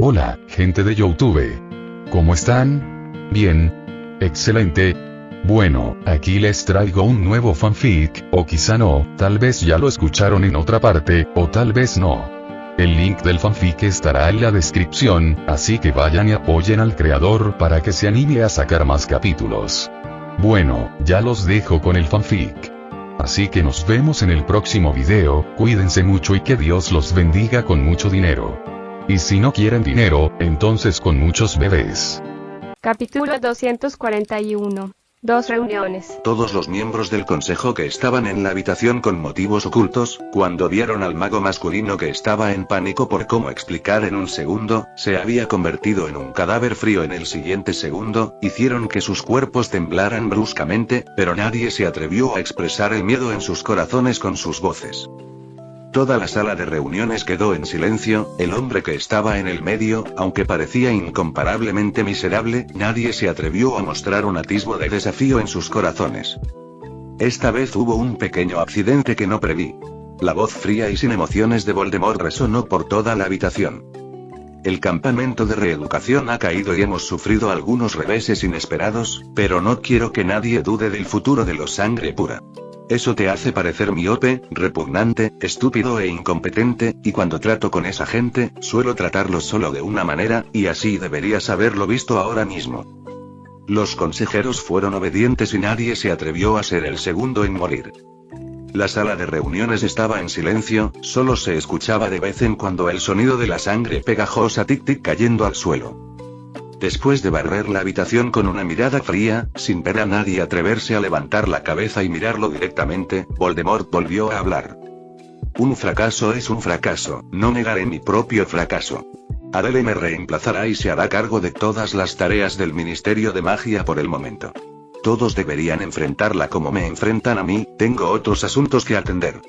Hola, gente de YouTube. ¿Cómo están? Bien. Excelente. Bueno, aquí les traigo un nuevo fanfic, o quizá no, tal vez ya lo escucharon en otra parte, o tal vez no. El link del fanfic estará en la descripción, así que vayan y apoyen al creador para que se anime a sacar más capítulos. Bueno, ya los dejo con el fanfic. Así que nos vemos en el próximo video, cuídense mucho y que Dios los bendiga con mucho dinero. Y si no quieren dinero, entonces con muchos bebés. Capítulo 241. Dos reuniones. Todos los miembros del consejo que estaban en la habitación con motivos ocultos, cuando vieron al mago masculino que estaba en pánico por cómo explicar en un segundo, se había convertido en un cadáver frío en el siguiente segundo, hicieron que sus cuerpos temblaran bruscamente, pero nadie se atrevió a expresar el miedo en sus corazones con sus voces. Toda la sala de reuniones quedó en silencio, el hombre que estaba en el medio, aunque parecía incomparablemente miserable, nadie se atrevió a mostrar un atisbo de desafío en sus corazones. Esta vez hubo un pequeño accidente que no preví. La voz fría y sin emociones de Voldemort resonó por toda la habitación. El campamento de reeducación ha caído y hemos sufrido algunos reveses inesperados, pero no quiero que nadie dude del futuro de los Sangre Pura. Eso te hace parecer miope, repugnante, estúpido e incompetente, y cuando trato con esa gente, suelo tratarlos solo de una manera, y así deberías haberlo visto ahora mismo. Los consejeros fueron obedientes y nadie se atrevió a ser el segundo en morir. La sala de reuniones estaba en silencio, solo se escuchaba de vez en cuando el sonido de la sangre pegajosa tic-tic cayendo al suelo. Después de barrer la habitación con una mirada fría, sin ver a nadie atreverse a levantar la cabeza y mirarlo directamente, Voldemort volvió a hablar. Un fracaso es un fracaso, no negaré mi propio fracaso. Adele me reemplazará y se hará cargo de todas las tareas del Ministerio de Magia por el momento. Todos deberían enfrentarla como me enfrentan a mí, tengo otros asuntos que atender.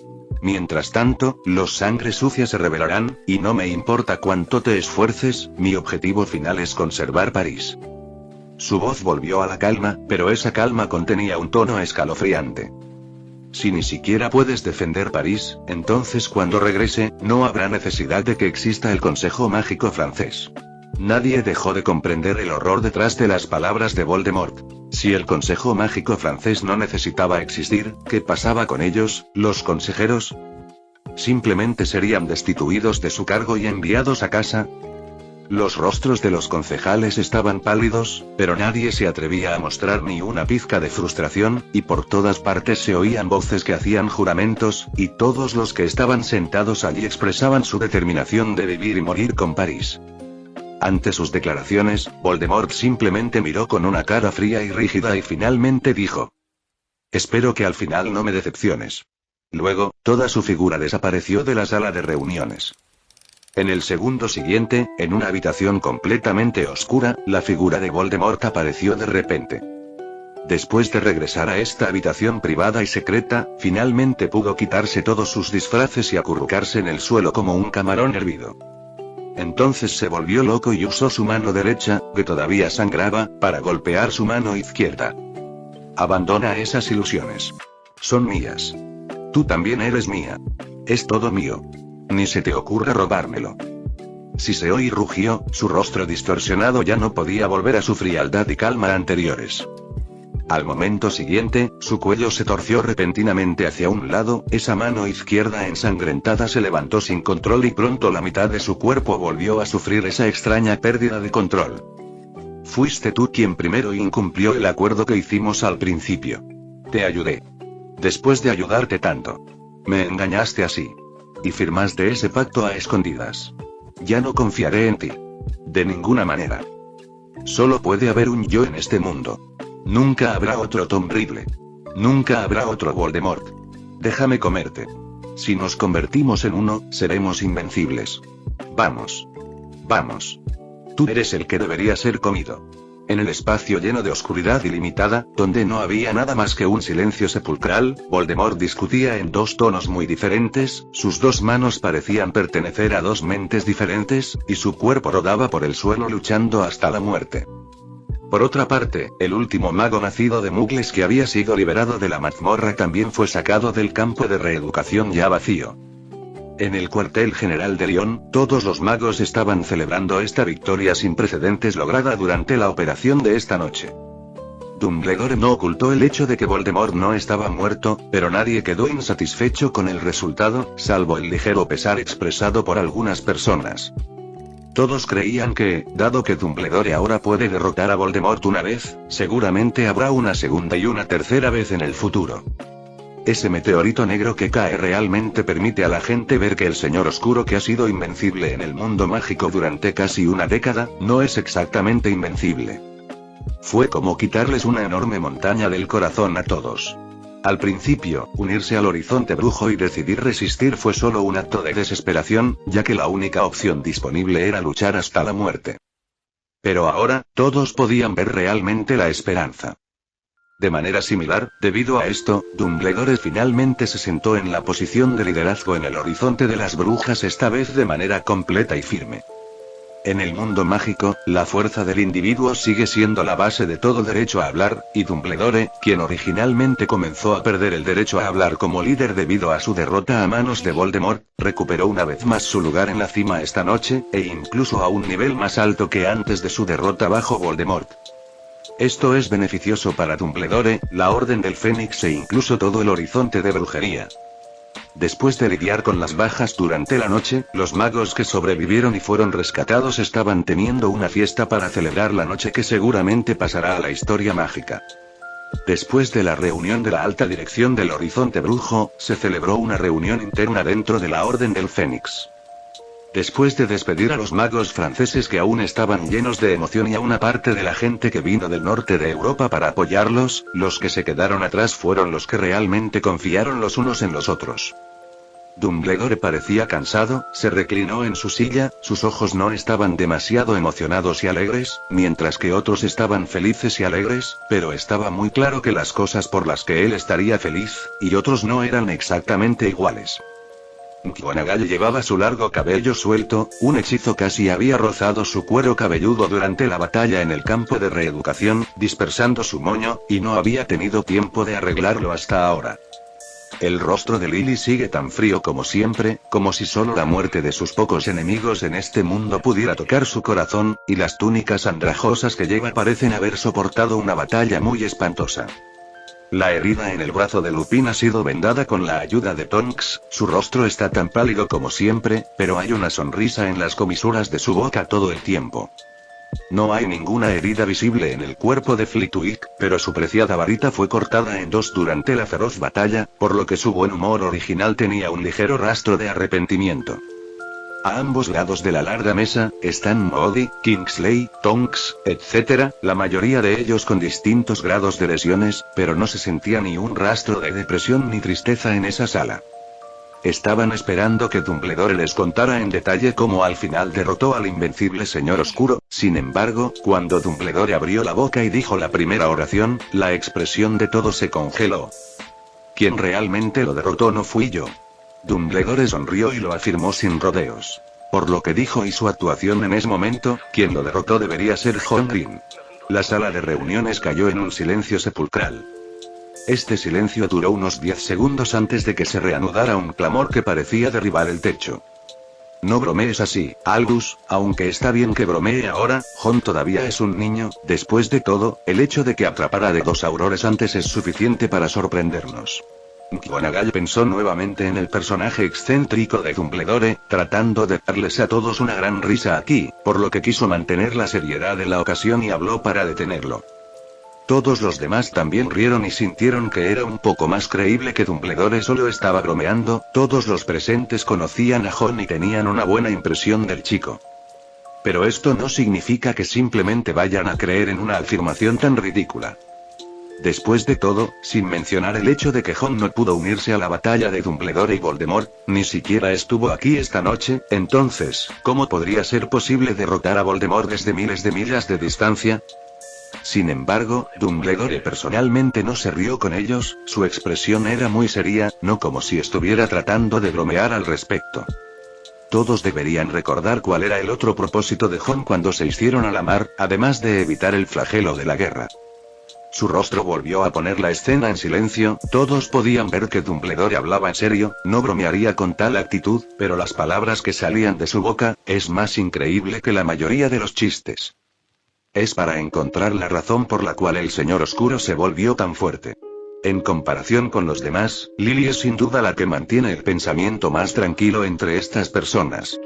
Mientras tanto, los Sangre Sucia se rebelarán, y no me importa cuánto te esfuerces, mi objetivo final es conservar París. Su voz volvió a la calma, pero esa calma contenía un tono escalofriante. Si ni siquiera puedes defender París, entonces cuando regrese, no habrá necesidad de que exista el Consejo Mágico francés. Nadie dejó de comprender el horror detrás de las palabras de Voldemort. Si el Consejo Mágico francés no necesitaba existir, ¿qué pasaba con ellos, los consejeros? ¿Simplemente serían destituidos de su cargo y enviados a casa? Los rostros de los concejales estaban pálidos, pero nadie se atrevía a mostrar ni una pizca de frustración, y por todas partes se oían voces que hacían juramentos, y todos los que estaban sentados allí expresaban su determinación de vivir y morir con París. Ante sus declaraciones, Voldemort simplemente miró con una cara fría y rígida y finalmente dijo: «Espero que al final no me decepciones». Luego, toda su figura desapareció de la sala de reuniones. En el segundo siguiente, en una habitación completamente oscura, la figura de Voldemort apareció de repente. Después de regresar a esta habitación privada y secreta, finalmente pudo quitarse todos sus disfraces y acurrucarse en el suelo como un camarón hervido. Entonces se volvió loco y usó su mano derecha, que todavía sangraba, para golpear su mano izquierda. Abandona esas ilusiones. Son mías. Tú también eres mía. Es todo mío. Ni se te ocurra robármelo. Siseó y rugió, su rostro distorsionado ya no podía volver a su frialdad y calma anteriores. Al momento siguiente, su cuello se torció repentinamente hacia un lado, esa mano izquierda ensangrentada se levantó sin control y pronto la mitad de su cuerpo volvió a sufrir esa extraña pérdida de control. Fuiste tú quien primero incumplió el acuerdo que hicimos al principio. Te ayudé. Después de ayudarte tanto. Me engañaste así. Y firmaste ese pacto a escondidas. Ya no confiaré en ti. De ninguna manera. Solo puede haber un yo en este mundo. Nunca habrá otro Tom Riddle. Nunca habrá otro Voldemort. Déjame comerte. Si nos convertimos en uno, seremos invencibles. Vamos. Vamos. Tú eres el que debería ser comido. En el espacio lleno de oscuridad ilimitada, donde no había nada más que un silencio sepulcral, Voldemort discutía en dos tonos muy diferentes, sus dos manos parecían pertenecer a dos mentes diferentes, y su cuerpo rodaba por el suelo luchando hasta la muerte. Por otra parte, el último mago nacido de Mugles que había sido liberado de la mazmorra también fue sacado del campo de reeducación ya vacío. En el cuartel general de Lyon, todos los magos estaban celebrando esta victoria sin precedentes lograda durante la operación de esta noche. Dumbledore no ocultó el hecho de que Voldemort no estaba muerto, pero nadie quedó insatisfecho con el resultado, salvo el ligero pesar expresado por algunas personas. Todos creían que, dado que Dumbledore ahora puede derrotar a Voldemort una vez, seguramente habrá una segunda y una tercera vez en el futuro. Ese meteorito negro que cae realmente permite a la gente ver que el Señor Oscuro, que ha sido invencible en el mundo mágico durante casi una década, no es exactamente invencible. Fue como quitarles una enorme montaña del corazón a todos. Al principio, unirse al Horizonte Brujo y decidir resistir fue solo un acto de desesperación, ya que la única opción disponible era luchar hasta la muerte. Pero ahora, todos podían ver realmente la esperanza. De manera similar, debido a esto, Dumbledore finalmente se sentó en la posición de liderazgo en el Horizonte de las Brujas, esta vez de manera completa y firme. En el mundo mágico, la fuerza del individuo sigue siendo la base de todo derecho a hablar, y Dumbledore, quien originalmente comenzó a perder el derecho a hablar como líder debido a su derrota a manos de Voldemort, recuperó una vez más su lugar en la cima esta noche, e incluso a un nivel más alto que antes de su derrota bajo Voldemort. Esto es beneficioso para Dumbledore, la Orden del Fénix e incluso todo el horizonte de brujería. Después de lidiar con las bajas durante la noche, los magos que sobrevivieron y fueron rescatados estaban teniendo una fiesta para celebrar la noche que seguramente pasará a la historia mágica. Después de la reunión de la alta dirección del Horizonte Brujo, se celebró una reunión interna dentro de la Orden del Fénix. Después de despedir a los magos franceses que aún estaban llenos de emoción y a una parte de la gente que vino del norte de Europa para apoyarlos, los que se quedaron atrás fueron los que realmente confiaron los unos en los otros. Dumbledore parecía cansado, se reclinó en su silla, sus ojos no estaban demasiado emocionados y alegres, mientras que otros estaban felices y alegres, pero estaba muy claro que las cosas por las que él estaría feliz, y otros no eran exactamente iguales. McGonagall llevaba su largo cabello suelto, un hechizo casi había rozado su cuero cabelludo durante la batalla en el campo de reeducación, dispersando su moño, y no había tenido tiempo de arreglarlo hasta ahora. El rostro de Lily sigue tan frío como siempre, como si solo la muerte de sus pocos enemigos en este mundo pudiera tocar su corazón, y las túnicas andrajosas que lleva parecen haber soportado una batalla muy espantosa. La herida en el brazo de Lupin ha sido vendada con la ayuda de Tonks, su rostro está tan pálido como siempre, pero hay una sonrisa en las comisuras de su boca todo el tiempo. No hay ninguna herida visible en el cuerpo de Flitwick, pero su preciada varita fue cortada en dos durante la feroz batalla, por lo que su buen humor original tenía un ligero rastro de arrepentimiento. A ambos lados de la larga mesa, están Moody, Kingsley, Tonks, etc., la mayoría de ellos con distintos grados de lesiones, pero no se sentía ni un rastro de depresión ni tristeza en esa sala. Estaban esperando que Dumbledore les contara en detalle cómo al final derrotó al invencible Señor Oscuro, sin embargo, cuando Dumbledore abrió la boca y dijo la primera oración, la expresión de todos se congeló. Quien realmente lo derrotó no fui yo. Dumbledore sonrió y lo afirmó sin rodeos. Por lo que dijo y su actuación en ese momento, quien lo derrotó debería ser John Green. La sala de reuniones cayó en un silencio sepulcral. Este silencio duró unos 10 segundos antes de que se reanudara un clamor que parecía derribar el techo. No bromees así, Albus, aunque está bien que bromee ahora, John todavía es un niño, después de todo, el hecho de que atrapara de 2 aurores antes es suficiente para sorprendernos. McGonagall pensó nuevamente en el personaje excéntrico de Dumbledore, tratando de darles a todos una gran risa aquí, por lo que quiso mantener la seriedad de la ocasión y habló para detenerlo. Todos los demás también rieron y sintieron que era un poco más creíble que Dumbledore solo estaba bromeando, todos los presentes conocían a John y tenían una buena impresión del chico. Pero esto no significa que simplemente vayan a creer en una afirmación tan ridícula. Después de todo, sin mencionar el hecho de que John no pudo unirse a la batalla de Dumbledore y Voldemort, ni siquiera estuvo aquí esta noche, entonces, ¿cómo podría ser posible derrotar a Voldemort desde miles de millas de distancia? Sin embargo, Dumbledore personalmente no se rió con ellos, su expresión era muy seria, no como si estuviera tratando de bromear al respecto. Todos deberían recordar cuál era el otro propósito de John cuando se hicieron a la mar, además de evitar el flagelo de la guerra. Su rostro volvió a poner la escena en silencio, todos podían ver que Dumbledore hablaba en serio, no bromearía con tal actitud, pero las palabras que salían de su boca, es más increíble que la mayoría de los chistes. Es para encontrar la razón por la cual el Señor Oscuro se volvió tan fuerte. En comparación con los demás, Lily es sin duda la que mantiene el pensamiento más tranquilo entre estas personas.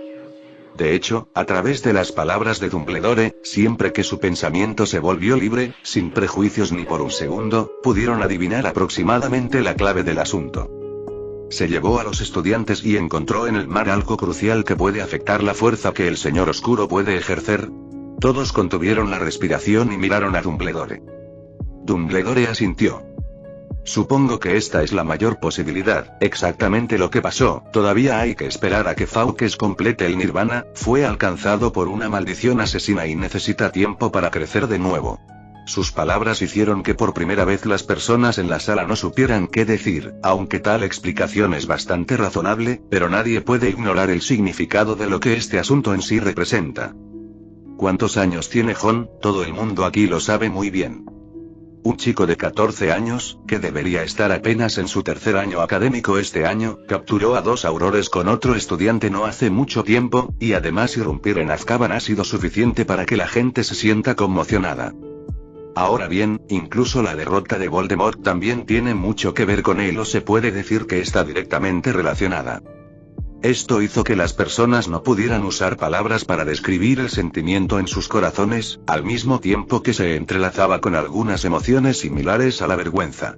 De hecho, a través de las palabras de Dumbledore, siempre que su pensamiento se volvió libre, sin prejuicios ni por un segundo, pudieron adivinar aproximadamente la clave del asunto. Se llevó a los estudiantes y encontró en el mar algo crucial que puede afectar la fuerza que el Señor Oscuro puede ejercer. Todos contuvieron la respiración y miraron a Dumbledore. Dumbledore asintió. Supongo que esta es la mayor posibilidad, exactamente lo que pasó, todavía hay que esperar a que Fawkes complete el Nirvana, fue alcanzado por una maldición asesina y necesita tiempo para crecer de nuevo. Sus palabras hicieron que por primera vez las personas en la sala no supieran qué decir, aunque tal explicación es bastante razonable, pero nadie puede ignorar el significado de lo que este asunto en sí representa. ¿Cuántos años tiene Jon? Todo el mundo aquí lo sabe muy bien. Un chico de 14 años, que debería estar apenas en su tercer año académico este año, capturó a 2 aurores con otro estudiante no hace mucho tiempo, y además irrumpir en Azkaban ha sido suficiente para que la gente se sienta conmocionada. Ahora bien, incluso la derrota de Voldemort también tiene mucho que ver con él o se puede decir que está directamente relacionada. Esto hizo que las personas no pudieran usar palabras para describir el sentimiento en sus corazones, al mismo tiempo que se entrelazaba con algunas emociones similares a la vergüenza.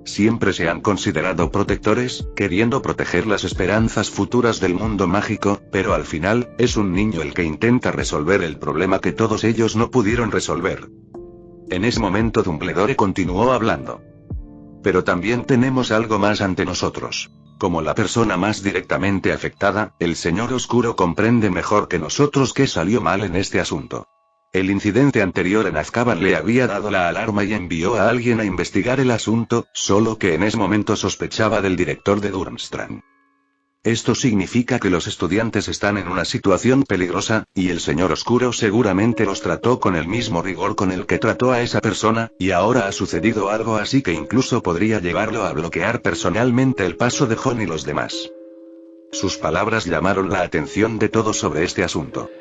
Siempre se han considerado protectores, queriendo proteger las esperanzas futuras del mundo mágico, pero al final, es un niño el que intenta resolver el problema que todos ellos no pudieron resolver. En ese momento Dumbledore continuó hablando. Pero también tenemos algo más ante nosotros. Como la persona más directamente afectada, el Señor Oscuro comprende mejor que nosotros qué salió mal en este asunto. El incidente anterior en Azkaban le había dado la alarma y envió a alguien a investigar el asunto, solo que en ese momento sospechaba del director de Durmstrang. Esto significa que los estudiantes están en una situación peligrosa, y el Señor Oscuro seguramente los trató con el mismo rigor con el que trató a esa persona, y ahora ha sucedido algo así que incluso podría llevarlo a bloquear personalmente el paso de Jon y los demás. Sus palabras llamaron la atención de todos sobre este asunto.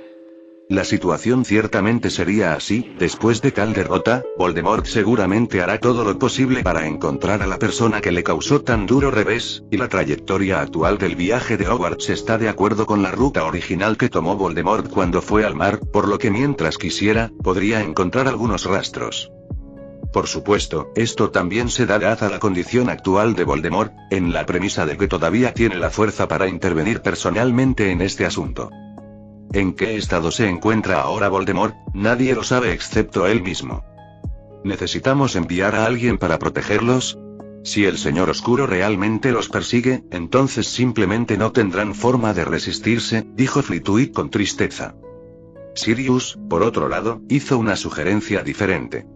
La situación ciertamente sería así, después de tal derrota, Voldemort seguramente hará todo lo posible para encontrar a la persona que le causó tan duro revés, y la trayectoria actual del viaje de Hogwarts está de acuerdo con la ruta original que tomó Voldemort cuando fue al mar, por lo que mientras quisiera, podría encontrar algunos rastros. Por supuesto, esto también se da a la condición actual de Voldemort, en la premisa de que todavía tiene la fuerza para intervenir personalmente en este asunto. ¿En qué estado se encuentra ahora Voldemort? Nadie lo sabe excepto él mismo. ¿Necesitamos enviar a alguien para protegerlos? Si el Señor Oscuro realmente los persigue, entonces simplemente no tendrán forma de resistirse, dijo Flitwick con tristeza. Sirius, por otro lado, hizo una sugerencia diferente.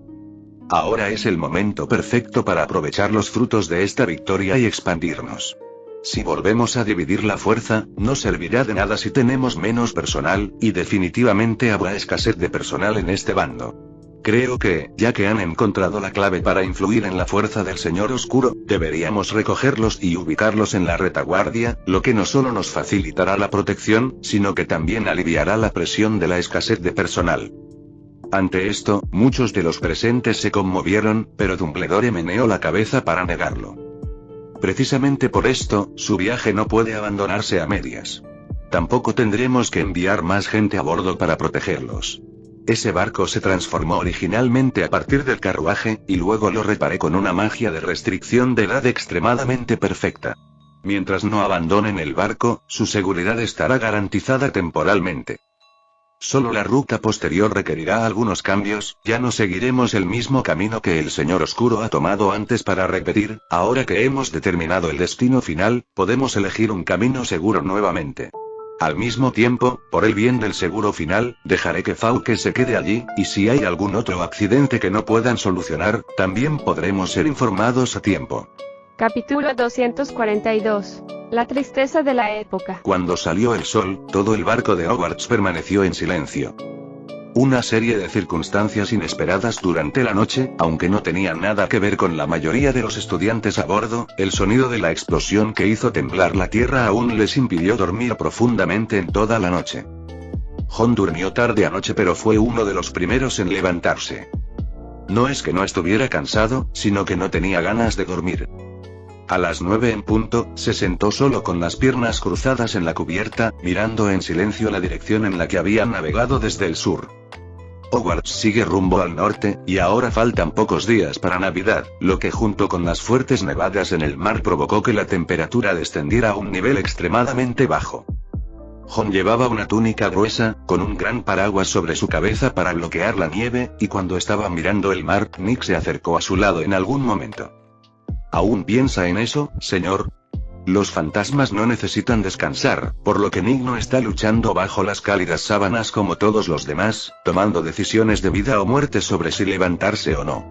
Ahora es el momento perfecto para aprovechar los frutos de esta victoria y expandirnos. Si volvemos a dividir la fuerza, no servirá de nada si tenemos menos personal, y definitivamente habrá escasez de personal en este bando. Creo que, ya que han encontrado la clave para influir en la fuerza del Señor Oscuro, deberíamos recogerlos y ubicarlos en la retaguardia, lo que no solo nos facilitará la protección, sino que también aliviará la presión de la escasez de personal. Ante esto, muchos de los presentes se conmovieron, pero Dumbledore meneó la cabeza para negarlo. Precisamente por esto, su viaje no puede abandonarse a medias. Tampoco tendremos que enviar más gente a bordo para protegerlos. Ese barco se transformó originalmente a partir del carruaje, y luego lo reparé con una magia de restricción de edad extremadamente perfecta. Mientras no abandonen el barco, su seguridad estará garantizada temporalmente. Solo la ruta posterior requerirá algunos cambios, ya no seguiremos el mismo camino que el Señor Oscuro ha tomado antes para repetir, ahora que hemos determinado el destino final, podemos elegir un camino seguro nuevamente. Al mismo tiempo, por el bien del seguro final, dejaré que Fawkes se quede allí, y si hay algún otro accidente que no puedan solucionar, también podremos ser informados a tiempo. Capítulo 242. La tristeza de la época. Cuando salió el sol, todo el barco de Hogwarts permaneció en silencio. Una serie de circunstancias inesperadas durante la noche, aunque no tenían nada que ver con la mayoría de los estudiantes a bordo, el sonido de la explosión que hizo temblar la tierra aún les impidió dormir profundamente en toda la noche. Jon durmió tarde anoche, pero fue uno de los primeros en levantarse. No es que no estuviera cansado, sino que no tenía ganas de dormir. A las 9 en punto, se sentó solo con las piernas cruzadas en la cubierta, mirando en silencio la dirección en la que habían navegado desde el sur. Hogwarts sigue rumbo al norte, y ahora faltan pocos días para Navidad, lo que junto con las fuertes nevadas en el mar provocó que la temperatura descendiera a un nivel extremadamente bajo. Jon llevaba una túnica gruesa, con un gran paraguas sobre su cabeza para bloquear la nieve, y cuando estaba mirando el mar, Nick se acercó a su lado en algún momento. ¿Aún piensa en eso, señor? Los fantasmas no necesitan descansar, por lo que Nick no está luchando bajo las cálidas sábanas como todos los demás, tomando decisiones de vida o muerte sobre si levantarse o no.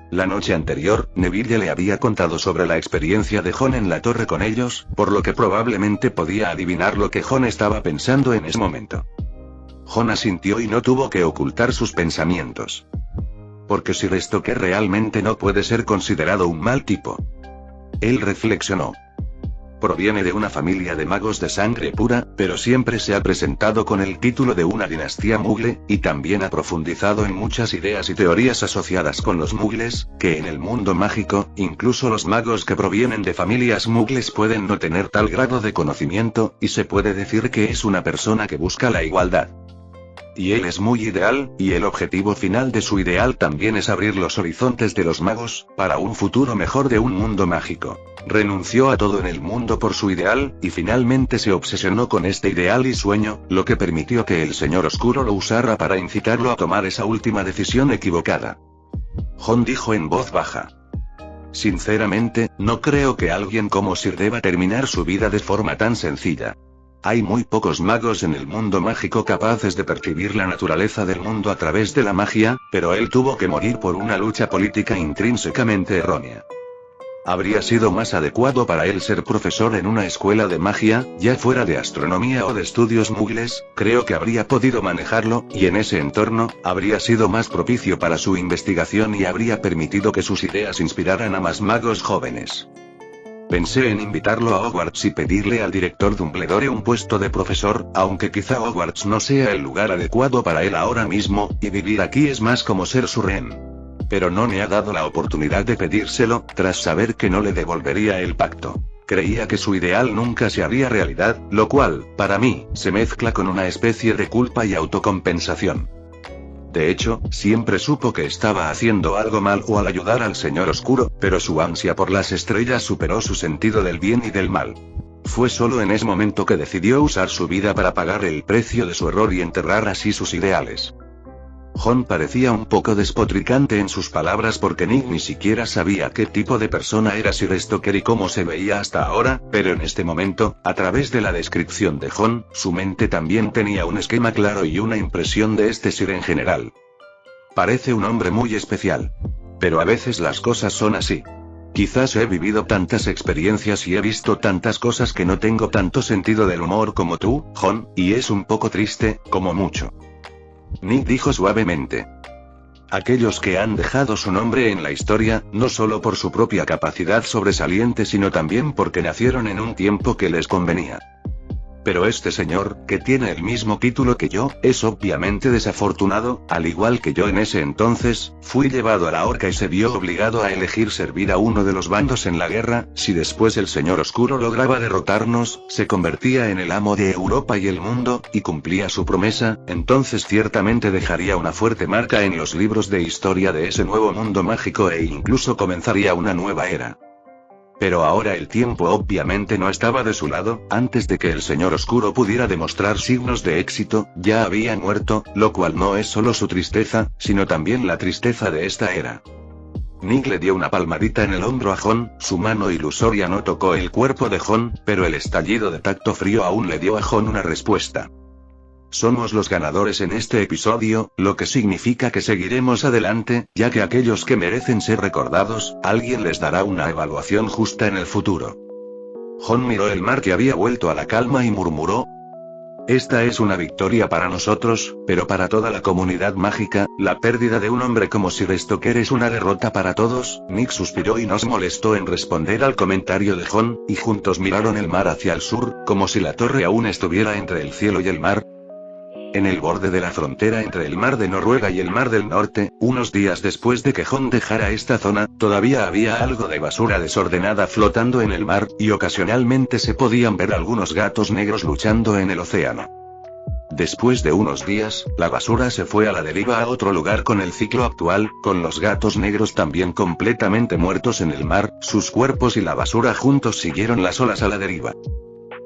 La noche anterior, Neville le había contado sobre la experiencia de Jon en la torre con ellos, por lo que probablemente podía adivinar lo que Jon estaba pensando en ese momento. Jon asintió y no tuvo que ocultar sus pensamientos. Porque Sir Stoker realmente no puede ser considerado un mal tipo. Él reflexionó. Proviene de una familia de magos de sangre pura, pero siempre se ha presentado con el título de una dinastía mugle, y también ha profundizado en muchas ideas y teorías asociadas con los mugles, que en el mundo mágico, incluso los magos que provienen de familias mugles pueden no tener tal grado de conocimiento, y se puede decir que es una persona que busca la igualdad. Y él es muy ideal, y el objetivo final de su ideal también es abrir los horizontes de los magos, para un futuro mejor de un mundo mágico. Renunció a todo en el mundo por su ideal, y finalmente se obsesionó con este ideal y sueño, lo que permitió que el Señor Oscuro lo usara para incitarlo a tomar esa última decisión equivocada. Jon dijo en voz baja. Sinceramente, no creo que alguien como Sir deba terminar su vida de forma tan sencilla. Hay muy pocos magos en el mundo mágico capaces de percibir la naturaleza del mundo a través de la magia, pero él tuvo que morir por una lucha política intrínsecamente errónea. Habría sido más adecuado para él ser profesor en una escuela de magia, ya fuera de astronomía o de estudios mugles, creo que habría podido manejarlo, y en ese entorno, habría sido más propicio para su investigación y habría permitido que sus ideas inspiraran a más magos jóvenes. Pensé en invitarlo a Hogwarts y pedirle al director Dumbledore un puesto de profesor, aunque quizá Hogwarts no sea el lugar adecuado para él ahora mismo, y vivir aquí es más como ser su rehén. Pero no me ha dado la oportunidad de pedírselo, tras saber que no le devolvería el pacto. Creía que su ideal nunca se haría realidad, lo cual, para mí, se mezcla con una especie de culpa y autocompensación. De hecho, siempre supo que estaba haciendo algo mal o al ayudar al Señor Oscuro, pero su ansia por las estrellas superó su sentido del bien y del mal. Fue solo en ese momento que decidió usar su vida para pagar el precio de su error y enterrar así sus ideales. Jon parecía un poco despotricante en sus palabras porque Nick ni siquiera sabía qué tipo de persona era Sir Stoker y cómo se veía hasta ahora, pero en este momento, a través de la descripción de Jon, su mente también tenía un esquema claro y una impresión de este Sir en general. Parece un hombre muy especial. Pero a veces las cosas son así. Quizás he vivido tantas experiencias y he visto tantas cosas que no tengo tanto sentido del humor como tú, Jon, y es un poco triste, como mucho. Nick dijo suavemente. Aquellos que han dejado su nombre en la historia, no solo por su propia capacidad sobresaliente sino también porque nacieron en un tiempo que les convenía. Pero este señor, que tiene el mismo título que yo, es obviamente desafortunado, al igual que yo en ese entonces, fui llevado a la horca y se vio obligado a elegir servir a uno de los bandos en la guerra, si después el Señor Oscuro lograba derrotarnos, se convertía en el amo de Europa y el mundo, y cumplía su promesa, entonces ciertamente dejaría una fuerte marca en los libros de historia de ese nuevo mundo mágico e incluso comenzaría una nueva era. Pero ahora el tiempo obviamente no estaba de su lado, antes de que el Señor Oscuro pudiera demostrar signos de éxito, ya había muerto, lo cual no es solo su tristeza, sino también la tristeza de esta era. Nick le dio una palmadita en el hombro a Jon, su mano ilusoria no tocó el cuerpo de Jon, pero el estallido de tacto frío aún le dio a Jon una respuesta. Somos los ganadores en este episodio, lo que significa que seguiremos adelante, ya que aquellos que merecen ser recordados, alguien les dará una evaluación justa en el futuro. Jon miró el mar que había vuelto a la calma y murmuró. Esta es una victoria para nosotros, pero para toda la comunidad mágica, la pérdida de un hombre como Sir Stoker es una derrota para todos. Nick suspiró y no se molestó en responder al comentario de John, y juntos miraron el mar hacia el sur, como si la torre aún estuviera entre el cielo y el mar. En el borde de la frontera entre el mar de Noruega y el mar del norte, unos días después de que John dejara esta zona, todavía había algo de basura desordenada flotando en el mar, y ocasionalmente se podían ver algunos gatos negros luchando en el océano. Después de unos días, la basura se fue a la deriva a otro lugar con el ciclo actual, con los gatos negros también completamente muertos en el mar, sus cuerpos y la basura juntos siguieron las olas a la deriva.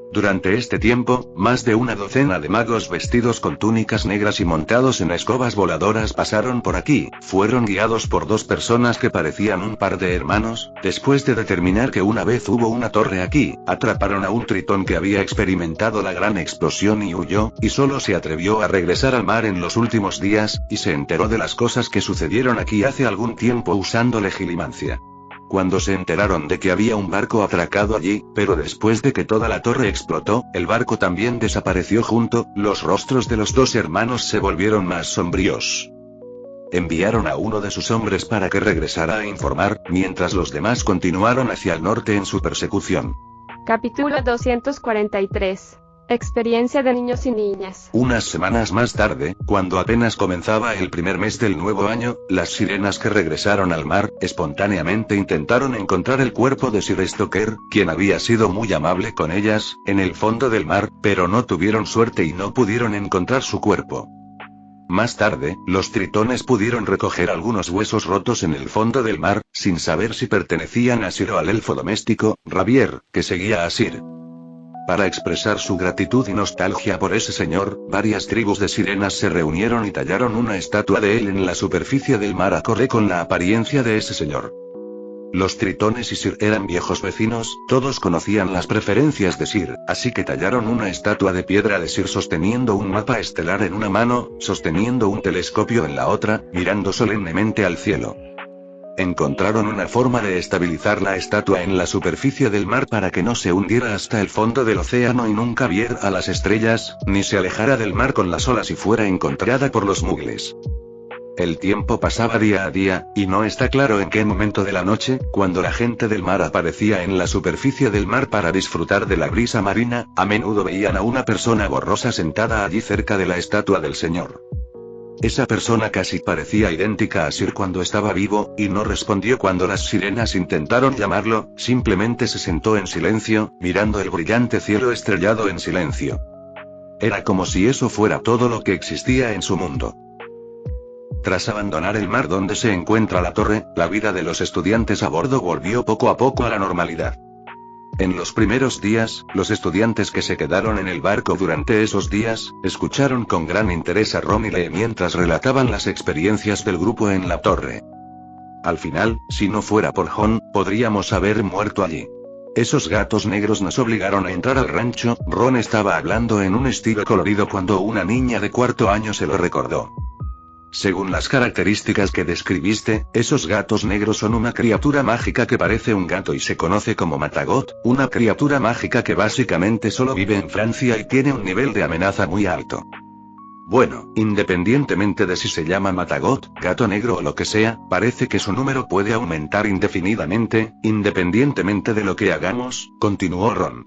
Durante este tiempo, más de una docena de magos vestidos con túnicas negras y montados en escobas voladoras pasaron por aquí, fueron guiados por dos personas que parecían un par de hermanos. Después de determinar que una vez hubo una torre aquí, atraparon a un tritón que había experimentado la gran explosión y huyó, y solo se atrevió a regresar al mar en los últimos días, y se enteró de las cosas que sucedieron aquí hace algún tiempo usando legilimancia. Cuando se enteraron de que había un barco atracado allí, pero después de que toda la torre explotó, el barco también desapareció junto, los rostros de los dos hermanos se volvieron más sombríos. Enviaron a uno de sus hombres para que regresara a informar, mientras los demás continuaron hacia el norte en su persecución. Capítulo 243. Experiencia de niños y niñas. Unas semanas más tarde, cuando apenas comenzaba el primer mes del nuevo año, las sirenas que regresaron al mar, espontáneamente intentaron encontrar el cuerpo de Sir Stoker, quien había sido muy amable con ellas, en el fondo del mar, pero no tuvieron suerte y no pudieron encontrar su cuerpo. Más tarde, los tritones pudieron recoger algunos huesos rotos en el fondo del mar, sin saber si pertenecían a Sir o al elfo doméstico, Ravier, que seguía a Sir. Para expresar su gratitud y nostalgia por ese señor, varias tribus de sirenas se reunieron y tallaron una estatua de él en la superficie del mar acorde con la apariencia de ese señor. Los tritones y Sir eran viejos vecinos, todos conocían las preferencias de Sir, así que tallaron una estatua de piedra de Sir sosteniendo un mapa estelar en una mano, sosteniendo un telescopio en la otra, mirando solemnemente al cielo. Encontraron una forma de estabilizar la estatua en la superficie del mar para que no se hundiera hasta el fondo del océano y nunca viera a las estrellas, ni se alejara del mar con las olas y fuera encontrada por los mugles. El tiempo pasaba día a día, y no está claro en qué momento de la noche, cuando la gente del mar aparecía en la superficie del mar para disfrutar de la brisa marina, a menudo veían a una persona borrosa sentada allí cerca de la estatua del señor. Esa persona casi parecía idéntica a Sir cuando estaba vivo, y no respondió cuando las sirenas intentaron llamarlo, simplemente se sentó en silencio, mirando el brillante cielo estrellado en silencio. Era como si eso fuera todo lo que existía en su mundo. Tras abandonar el mar donde se encuentra la torre, la vida de los estudiantes a bordo volvió poco a poco a la normalidad. En los primeros días, los estudiantes que se quedaron en el barco durante esos días, escucharon con gran interés a Ron y Lee mientras relataban las experiencias del grupo en la torre. Al final, si no fuera por John, podríamos haber muerto allí. Esos gatos negros nos obligaron a entrar al rancho. Ron estaba hablando en un estilo colorido cuando una niña de cuarto año se lo recordó. Según las características que describiste, esos gatos negros son una criatura mágica que parece un gato y se conoce como Matagot, una criatura mágica que básicamente solo vive en Francia y tiene un nivel de amenaza muy alto. Bueno, independientemente de si se llama Matagot, gato negro o lo que sea, parece que su número puede aumentar indefinidamente, independientemente de lo que hagamos, continuó Ron.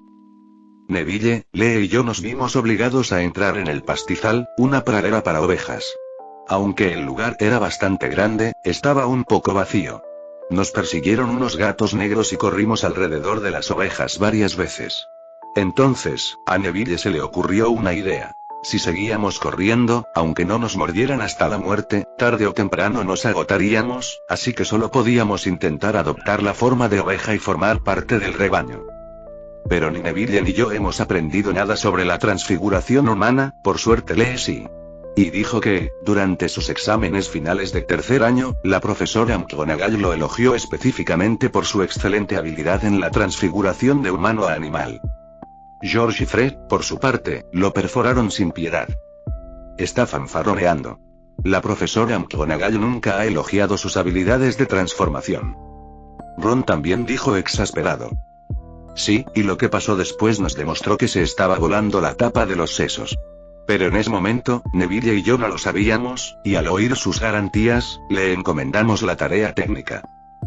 Neville, Lee y yo nos vimos obligados a entrar en el pastizal, una pradera para ovejas. Aunque el lugar era bastante grande, estaba un poco vacío. Nos persiguieron unos gatos negros y corrimos alrededor de las ovejas varias veces. Entonces, a Neville se le ocurrió una idea. Si seguíamos corriendo, aunque no nos mordieran hasta la muerte, tarde o temprano nos agotaríamos, así que solo podíamos intentar adoptar la forma de oveja y formar parte del rebaño. Pero ni Neville ni yo hemos aprendido nada sobre la transfiguración humana, por suerte Lee sí. Y dijo que, durante sus exámenes finales de tercer año, la profesora McGonagall lo elogió específicamente por su excelente habilidad en la transfiguración de humano a animal. George y Fred, por su parte, lo perforaron sin piedad. Está fanfarroneando. La profesora McGonagall nunca ha elogiado sus habilidades de transformación. Ron también dijo exasperado. Sí, y lo que pasó después nos demostró que se estaba volando la tapa de los sesos. Pero en ese momento, Neville y yo no lo sabíamos, y al oír sus garantías, le encomendamos la tarea técnica.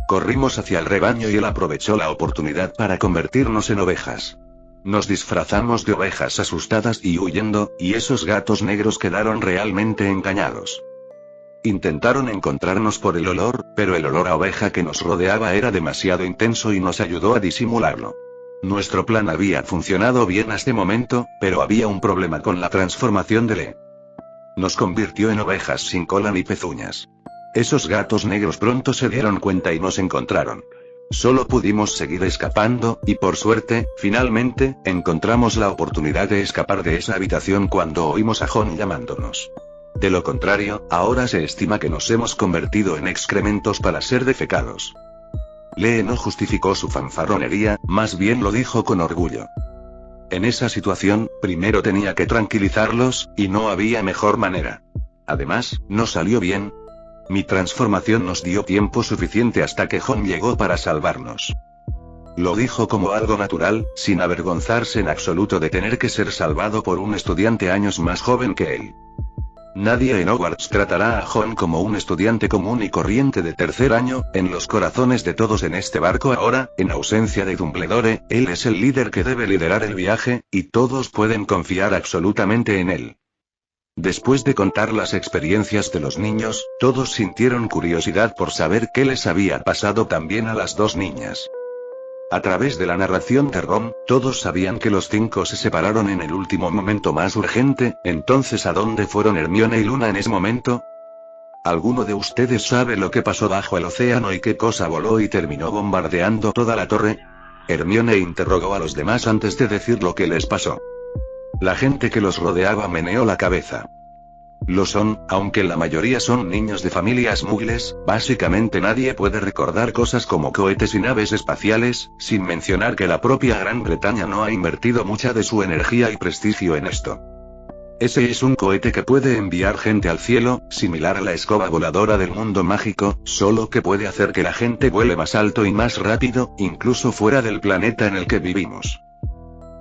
Corrimos hacia el rebaño y él aprovechó la oportunidad para convertirnos en ovejas. Nos disfrazamos de ovejas asustadas y huyendo, y esos gatos negros quedaron realmente engañados. Intentaron encontrarnos por el olor, pero el olor a oveja que nos rodeaba era demasiado intenso y nos ayudó a disimularlo. Nuestro plan había funcionado bien hasta este momento, pero había un problema con la transformación de Lee. Nos convirtió en ovejas sin cola ni pezuñas. Esos gatos negros pronto se dieron cuenta y nos encontraron. Solo pudimos seguir escapando, y por suerte, finalmente, encontramos la oportunidad de escapar de esa habitación cuando oímos a John llamándonos. De lo contrario, ahora se estima que nos hemos convertido en excrementos para ser defecados. Lee no justificó su fanfarronería, más bien lo dijo con orgullo. En esa situación, primero tenía que tranquilizarlos, y no había mejor manera. Además, no salió bien. Mi transformación nos dio tiempo suficiente hasta que John llegó para salvarnos. Lo dijo como algo natural, sin avergonzarse en absoluto de tener que ser salvado por un estudiante años más joven que él. Nadie en Hogwarts tratará a John como un estudiante común y corriente de tercer año. En los corazones de todos en este barco ahora, en ausencia de Dumbledore, él es el líder que debe liderar el viaje, y todos pueden confiar absolutamente en él. Después de contar las experiencias de los niños, todos sintieron curiosidad por saber qué les había pasado también a las dos niñas. A través de la narración de Ron, todos sabían que los cinco se separaron en el último momento más urgente. Entonces, ¿a dónde fueron Hermione y Luna en ese momento? ¿Alguno de ustedes sabe lo que pasó bajo el océano y qué cosa voló y terminó bombardeando toda la torre? Hermione interrogó a los demás antes de decir lo que les pasó. La gente que los rodeaba meneó la cabeza. Lo son, aunque la mayoría son niños de familias muggles, básicamente nadie puede recordar cosas como cohetes y naves espaciales, sin mencionar que la propia Gran Bretaña no ha invertido mucha de su energía y prestigio en esto. Ese es un cohete que puede enviar gente al cielo, similar a la escoba voladora del mundo mágico, solo que puede hacer que la gente vuele más alto y más rápido, incluso fuera del planeta en el que vivimos.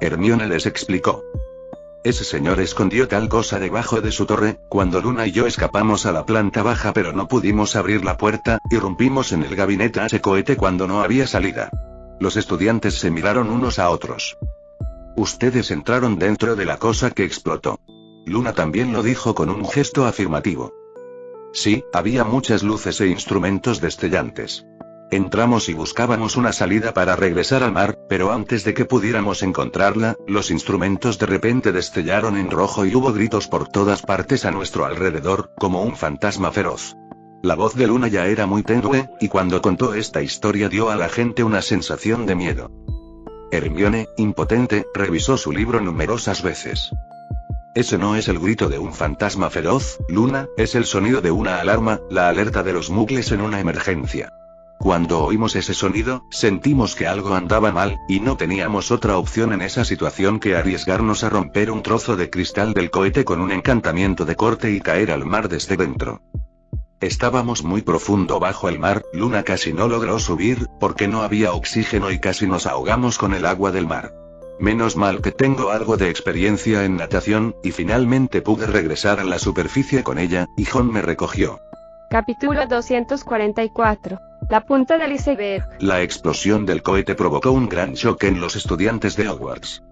Hermione les explicó. Ese señor escondió tal cosa debajo de su torre. Cuando Luna y yo escapamos a la planta baja pero no pudimos abrir la puerta, irrumpimos en el gabinete a ese cohete cuando no había salida. Los estudiantes se miraron unos a otros. Ustedes entraron dentro de la cosa que explotó. Luna también lo dijo con un gesto afirmativo. Sí, había muchas luces e instrumentos destellantes. Entramos y buscábamos una salida para regresar al mar, pero antes de que pudiéramos encontrarla, los instrumentos de repente destellaron en rojo y hubo gritos por todas partes a nuestro alrededor, como un fantasma feroz. La voz de Luna ya era muy tenue, y cuando contó esta historia dio a la gente una sensación de miedo. Hermione, impotente, revisó su libro numerosas veces. Ese no es el grito de un fantasma feroz, Luna, es el sonido de una alarma, la alerta de los muggles en una emergencia. Cuando oímos ese sonido, sentimos que algo andaba mal, y no teníamos otra opción en esa situación que arriesgarnos a romper un trozo de cristal del cohete con un encantamiento de corte y caer al mar desde dentro. Estábamos muy profundo bajo el mar, Luna casi no logró subir, porque no había oxígeno y casi nos ahogamos con el agua del mar. Menos mal que tengo algo de experiencia en natación, y finalmente pude regresar a la superficie con ella, y John me recogió. Capítulo 244. La punta del iceberg. La explosión del cohete provocó un gran shock en los estudiantes de Hogwarts.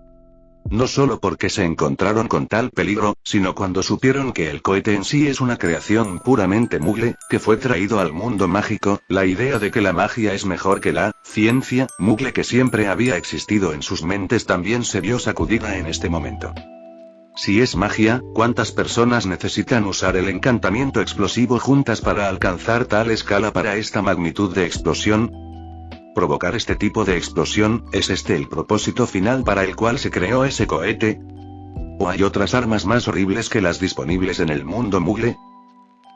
No solo porque se encontraron con tal peligro, sino cuando supieron que el cohete en sí es una creación puramente muggle, que fue traído al mundo mágico. La idea de que la magia es mejor que la ciencia muggle que siempre había existido en sus mentes también se vio sacudida en este momento. Si es magia, ¿cuántas personas necesitan usar el encantamiento explosivo juntas para alcanzar tal escala para esta magnitud de explosión? ¿Provocar este tipo de explosión, es este el propósito final para el cual se creó ese cohete? ¿O hay otras armas más horribles que las disponibles en el mundo muggle?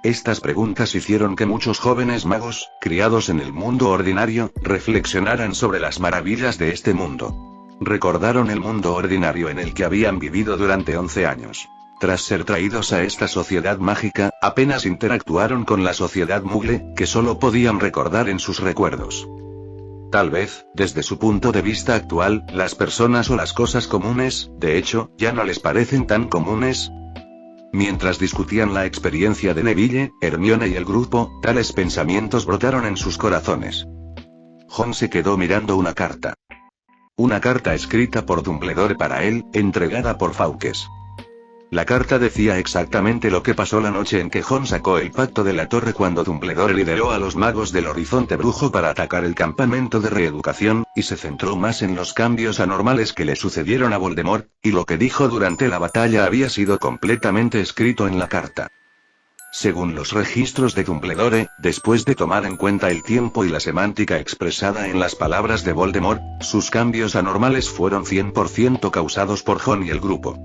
Estas preguntas hicieron que muchos jóvenes magos, criados en el mundo ordinario, reflexionaran sobre las maravillas de este mundo. Recordaron el mundo ordinario en el que habían vivido durante 11 años. Tras ser traídos a esta sociedad mágica, apenas interactuaron con la sociedad muggle, que solo podían recordar en sus recuerdos. Tal vez, desde su punto de vista actual, las personas o las cosas comunes, de hecho, ya no les parecen tan comunes. Mientras discutían la experiencia de Neville, Hermione y el grupo, tales pensamientos brotaron en sus corazones. Ron se quedó mirando una carta. Una carta escrita por Dumbledore para él, entregada por Fawkes. La carta decía exactamente lo que pasó la noche en que Ron sacó el pacto de la torre cuando Dumbledore lideró a los magos del Horizonte Brujo para atacar el campamento de reeducación, y se centró más en los cambios anormales que le sucedieron a Voldemort, y lo que dijo durante la batalla había sido completamente escrito en la carta. Según los registros de Dumbledore, después de tomar en cuenta el tiempo y la semántica expresada en las palabras de Voldemort, sus cambios anormales fueron 100% causados por Ron y el grupo.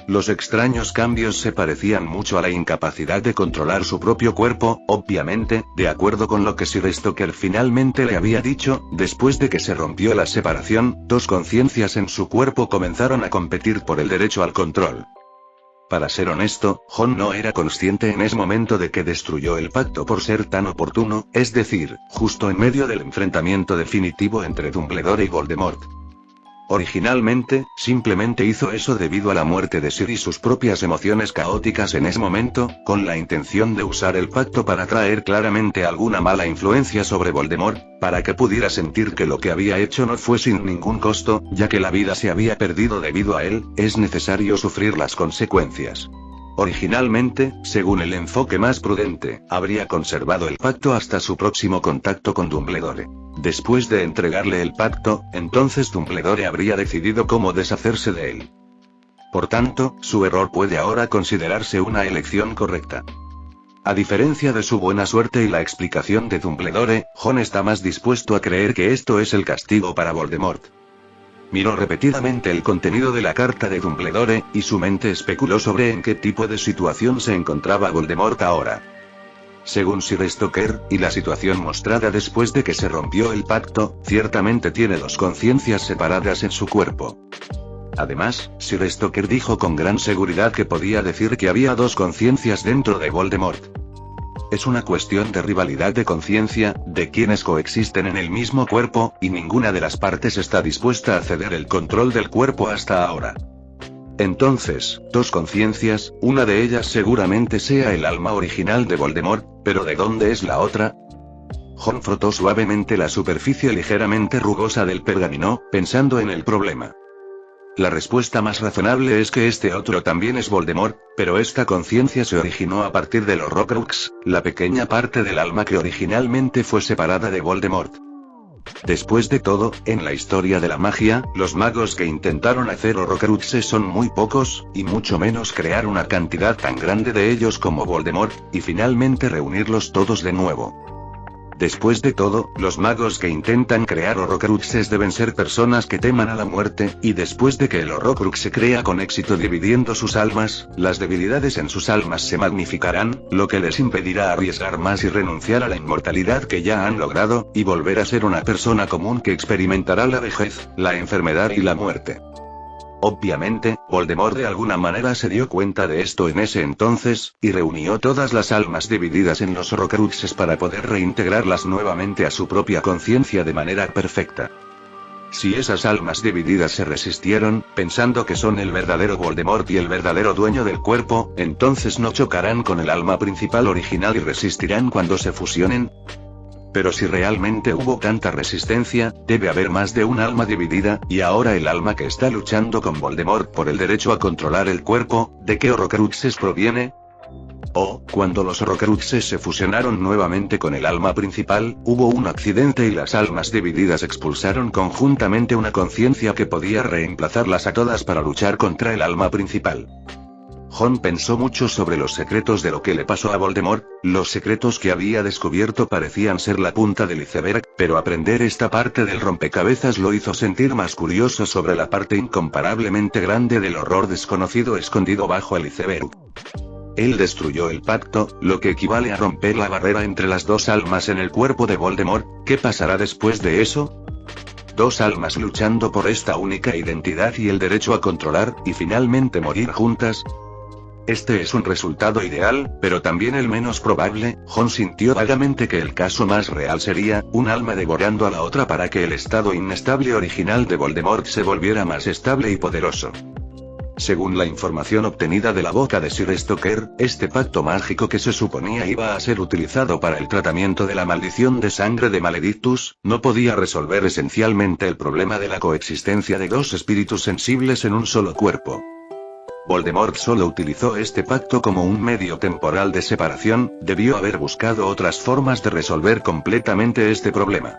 Los extraños cambios se parecían mucho a la incapacidad de controlar su propio cuerpo, obviamente, de acuerdo con lo que Sir Stoker finalmente le había dicho, después de que se rompió la separación, dos conciencias en su cuerpo comenzaron a competir por el derecho al control. Para ser honesto, Ron no era consciente en ese momento de que destruyó el pacto por ser tan oportuno, es decir, justo en medio del enfrentamiento definitivo entre Dumbledore y Voldemort. Originalmente, simplemente hizo eso debido a la muerte de Sir y sus propias emociones caóticas en ese momento, con la intención de usar el pacto para traer claramente alguna mala influencia sobre Voldemort, para que pudiera sentir que lo que había hecho no fue sin ningún costo, ya que la vida se había perdido debido a él, es necesario sufrir las consecuencias. Originalmente, según el enfoque más prudente, habría conservado el pacto hasta su próximo contacto con Dumbledore. Después de entregarle el pacto, entonces Dumbledore habría decidido cómo deshacerse de él. Por tanto, su error puede ahora considerarse una elección correcta. A diferencia de su buena suerte y la explicación de Dumbledore, Ron está más dispuesto a creer que esto es el castigo para Voldemort. Miró repetidamente el contenido de la carta de Dumbledore, y su mente especuló sobre en qué tipo de situación se encontraba Voldemort ahora. Según Sir Stoker, y la situación mostrada después de que se rompió el pacto, ciertamente tiene dos conciencias separadas en su cuerpo. Además, Sir Stoker dijo con gran seguridad que podía decir que había dos conciencias dentro de Voldemort. Es una cuestión de rivalidad de conciencia, de quienes coexisten en el mismo cuerpo, y ninguna de las partes está dispuesta a ceder el control del cuerpo hasta ahora. Entonces, dos conciencias, una de ellas seguramente sea el alma original de Voldemort, pero ¿de dónde es la otra? Ron frotó suavemente la superficie ligeramente rugosa del pergamino, pensando en el problema. La respuesta más razonable es que este otro también es Voldemort, pero esta conciencia se originó a partir de los Horcrux, la pequeña parte del alma que originalmente fue separada de Voldemort. Después de todo, en la historia de la magia, los magos que intentaron hacer Horcruxes son muy pocos, y mucho menos crear una cantidad tan grande de ellos como Voldemort, y finalmente reunirlos todos de nuevo. Después de todo, los magos que intentan crear Horcruxes deben ser personas que teman a la muerte, y después de que el Horcrux se crea con éxito dividiendo sus almas, las debilidades en sus almas se magnificarán, lo que les impedirá arriesgar más y renunciar a la inmortalidad que ya han logrado, y volver a ser una persona común que experimentará la vejez, la enfermedad y la muerte. Obviamente, Voldemort de alguna manera se dio cuenta de esto en ese entonces, y reunió todas las almas divididas en los Horcruxes para poder reintegrarlas nuevamente a su propia conciencia de manera perfecta. Si esas almas divididas se resistieron, pensando que son el verdadero Voldemort y el verdadero dueño del cuerpo, entonces no chocarán con el alma principal original y resistirán cuando se fusionen. Pero si realmente hubo tanta resistencia, debe haber más de un alma dividida, y ahora el alma que está luchando con Voldemort por el derecho a controlar el cuerpo, ¿de qué Horcruxes proviene? Cuando los Horcruxes se fusionaron nuevamente con el alma principal, hubo un accidente y las almas divididas expulsaron conjuntamente una conciencia que podía reemplazarlas a todas para luchar contra el alma principal. Ron pensó mucho sobre los secretos de lo que le pasó a Voldemort, los secretos que había descubierto parecían ser la punta del iceberg, pero aprender esta parte del rompecabezas lo hizo sentir más curioso sobre la parte incomparablemente grande del horror desconocido escondido bajo el iceberg. Él destruyó el pacto, lo que equivale a romper la barrera entre las dos almas en el cuerpo de Voldemort. ¿Qué pasará después de eso? Dos almas luchando por esta única identidad y el derecho a controlar, y finalmente morir juntas. Este es un resultado ideal, pero también el menos probable. Jon sintió vagamente que el caso más real sería, un alma devorando a la otra para que el estado inestable original de Voldemort se volviera más estable y poderoso. Según la información obtenida de la boca de Sir Stoker, este pacto mágico que se suponía iba a ser utilizado para el tratamiento de la maldición de sangre de Maledictus, no podía resolver esencialmente el problema de la coexistencia de dos espíritus sensibles en un solo cuerpo. Voldemort solo utilizó este pacto como un medio temporal de separación, debió haber buscado otras formas de resolver completamente este problema.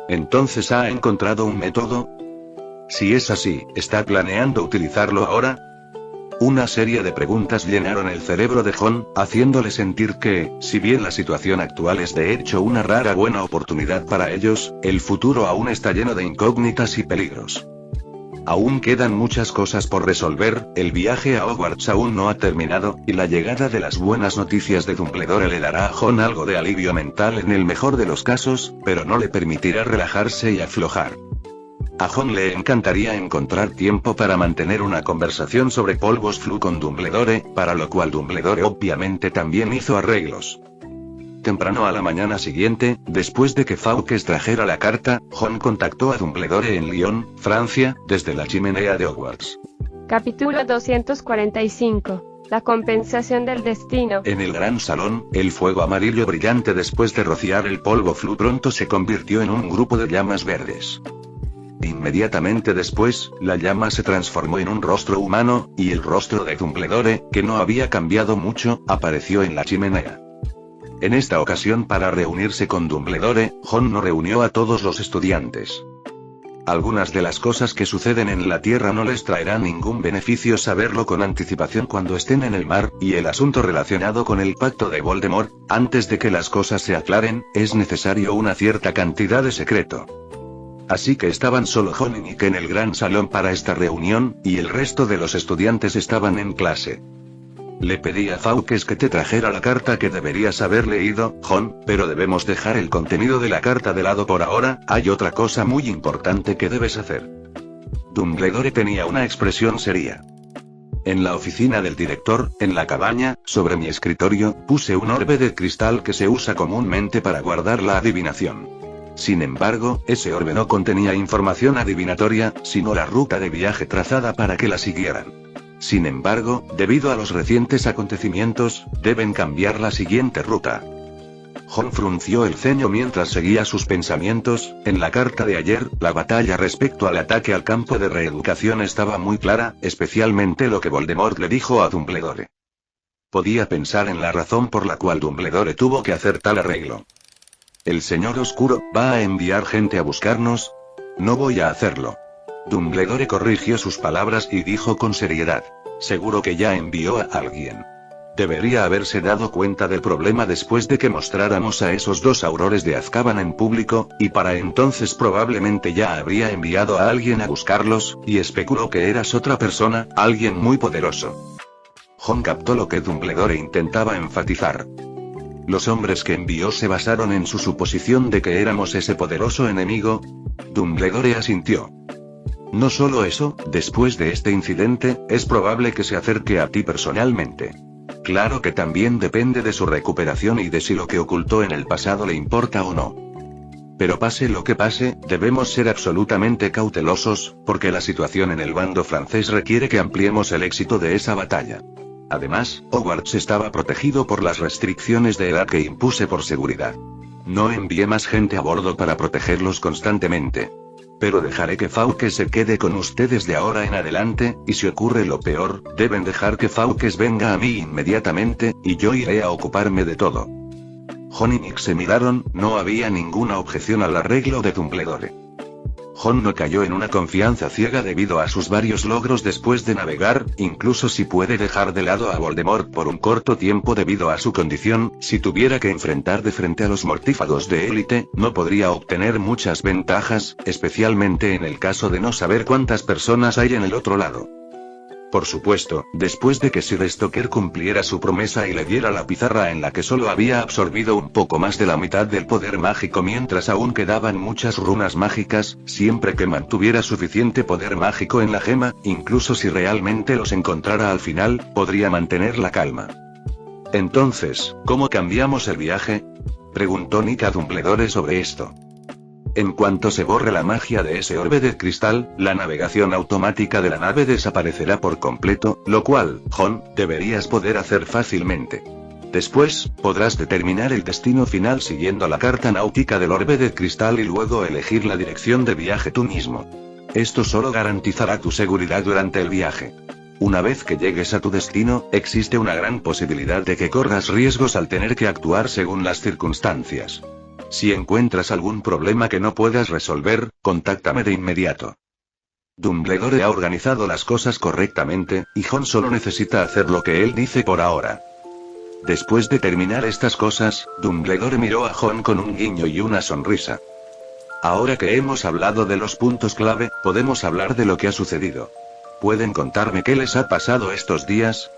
¿Entonces ha encontrado un método? Si es así, ¿está planeando utilizarlo ahora? Una serie de preguntas llenaron el cerebro de Jon, haciéndole sentir que, si bien la situación actual es de hecho una rara buena oportunidad para ellos, el futuro aún está lleno de incógnitas y peligros. Aún quedan muchas cosas por resolver, el viaje a Hogwarts aún no ha terminado, y la llegada de las buenas noticias de Dumbledore le dará a Jon algo de alivio mental en el mejor de los casos, pero no le permitirá relajarse y aflojar. A Jon le encantaría encontrar tiempo para mantener una conversación sobre polvos Floo con Dumbledore, para lo cual Dumbledore obviamente también hizo arreglos. Temprano a la mañana siguiente, después de que Fawkes trajera la carta, Jon contactó a Dumbledore en Lyon, Francia, desde la chimenea de Hogwarts. Capítulo 245. La compensación del destino. En el gran salón, el fuego amarillo brillante después de rociar el polvo Floo pronto se convirtió en un grupo de llamas verdes. Inmediatamente después, la llama se transformó en un rostro humano, y el rostro de Dumbledore, que no había cambiado mucho, apareció en la chimenea. En esta ocasión, para reunirse con Dumbledore, Jon no reunió a todos los estudiantes. Algunas de las cosas que suceden en la Tierra no les traerá ningún beneficio saberlo con anticipación cuando estén en el mar, y el asunto relacionado con el pacto de Voldemort, antes de que las cosas se aclaren, es necesario una cierta cantidad de secreto. Así que estaban solo Jon y Nick en el gran salón para esta reunión, y el resto de los estudiantes estaban en clase. Le pedí a Fawkes que te trajera la carta que deberías haber leído, Jon, pero debemos dejar el contenido de la carta de lado por ahora, hay otra cosa muy importante que debes hacer. Dumbledore tenía una expresión seria. En la oficina del director, en la cabaña, sobre mi escritorio, puse un orbe de cristal que se usa comúnmente para guardar la adivinación. Sin embargo, ese orbe no contenía información adivinatoria, sino la ruta de viaje trazada para que la siguieran. Sin embargo, debido a los recientes acontecimientos, deben cambiar la siguiente ruta. Jon frunció el ceño mientras seguía sus pensamientos. En la carta de ayer, la batalla respecto al ataque al campo de reeducación estaba muy clara, especialmente lo que Voldemort le dijo a Dumbledore. Podía pensar en la razón por la cual Dumbledore tuvo que hacer tal arreglo. ¿El Señor Oscuro va a enviar gente a buscarnos? No voy a hacerlo. Dumbledore corrigió sus palabras y dijo con seriedad. Seguro que ya envió a alguien. Debería haberse dado cuenta del problema después de que mostráramos a esos dos aurores de Azkaban en público, y para entonces probablemente ya habría enviado a alguien a buscarlos, y especuló que eras otra persona, alguien muy poderoso. Jon captó lo que Dumbledore intentaba enfatizar. ¿Los hombres que envió se basaron en su suposición de que éramos ese poderoso enemigo? Dumbledore asintió. No solo eso, después de este incidente, es probable que se acerque a ti personalmente. Claro que también depende de su recuperación y de si lo que ocultó en el pasado le importa o no. Pero pase lo que pase, debemos ser absolutamente cautelosos, porque la situación en el bando francés requiere que ampliemos el éxito de esa batalla. Además, Hogwarts estaba protegido por las restricciones de edad que impuse por seguridad. No envié más gente a bordo para protegerlos constantemente. Pero dejaré que Fawkes se quede con ustedes de ahora en adelante, y si ocurre lo peor, deben dejar que Fawkes venga a mí inmediatamente, y yo iré a ocuparme de todo. Jon y Nick se miraron, no había ninguna objeción al arreglo de Dumbledore. Jon no cayó en una confianza ciega debido a sus varios logros después de navegar, incluso si puede dejar de lado a Voldemort por un corto tiempo debido a su condición, si tuviera que enfrentar de frente a los mortífagos de élite, no podría obtener muchas ventajas, especialmente en el caso de no saber cuántas personas hay en el otro lado. Por supuesto, después de que Sir Stoker cumpliera su promesa y le diera la pizarra en la que solo había absorbido un poco más de la mitad del poder mágico mientras aún quedaban muchas runas mágicas, siempre que mantuviera suficiente poder mágico en la gema, incluso si realmente los encontrara al final, podría mantener la calma. Entonces, ¿cómo cambiamos el viaje?, preguntó Nick a Dumbledore sobre esto. En cuanto se borre la magia de ese orbe de cristal, la navegación automática de la nave desaparecerá por completo, lo cual, Jon, deberías poder hacer fácilmente. Después, podrás determinar el destino final siguiendo la carta náutica del orbe de cristal y luego elegir la dirección de viaje tú mismo. Esto solo garantizará tu seguridad durante el viaje. Una vez que llegues a tu destino, existe una gran posibilidad de que corras riesgos al tener que actuar según las circunstancias. Si encuentras algún problema que no puedas resolver, contáctame de inmediato. Dumbledore ha organizado las cosas correctamente, y Jon solo necesita hacer lo que él dice por ahora. Después de terminar estas cosas, Dumbledore miró a Jon con un guiño y una sonrisa. Ahora que hemos hablado de los puntos clave, podemos hablar de lo que ha sucedido. ¿Pueden contarme qué les ha pasado estos días?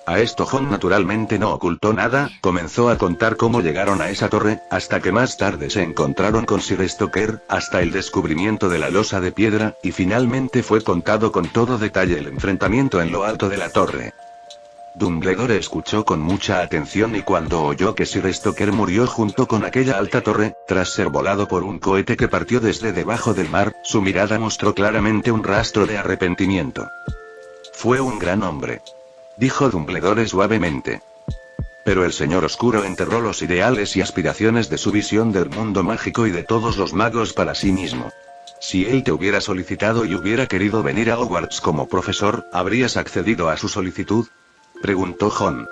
A esto Jon naturalmente no ocultó nada, comenzó a contar cómo llegaron a esa torre, hasta que más tarde se encontraron con Sir Stoker, hasta el descubrimiento de la losa de piedra, y finalmente fue contado con todo detalle el enfrentamiento en lo alto de la torre. Dumbledore escuchó con mucha atención y cuando oyó que Sir Stoker murió junto con aquella alta torre, tras ser volado por un cohete que partió desde debajo del mar, su mirada mostró claramente un rastro de arrepentimiento. Fue un gran hombre, dijo Dumbledore suavemente. Pero el Señor Oscuro enterró los ideales y aspiraciones de su visión del mundo mágico y de todos los magos para sí mismo. Si él te hubiera solicitado y hubiera querido venir a Hogwarts como profesor, ¿habrías accedido a su solicitud?, preguntó Jon.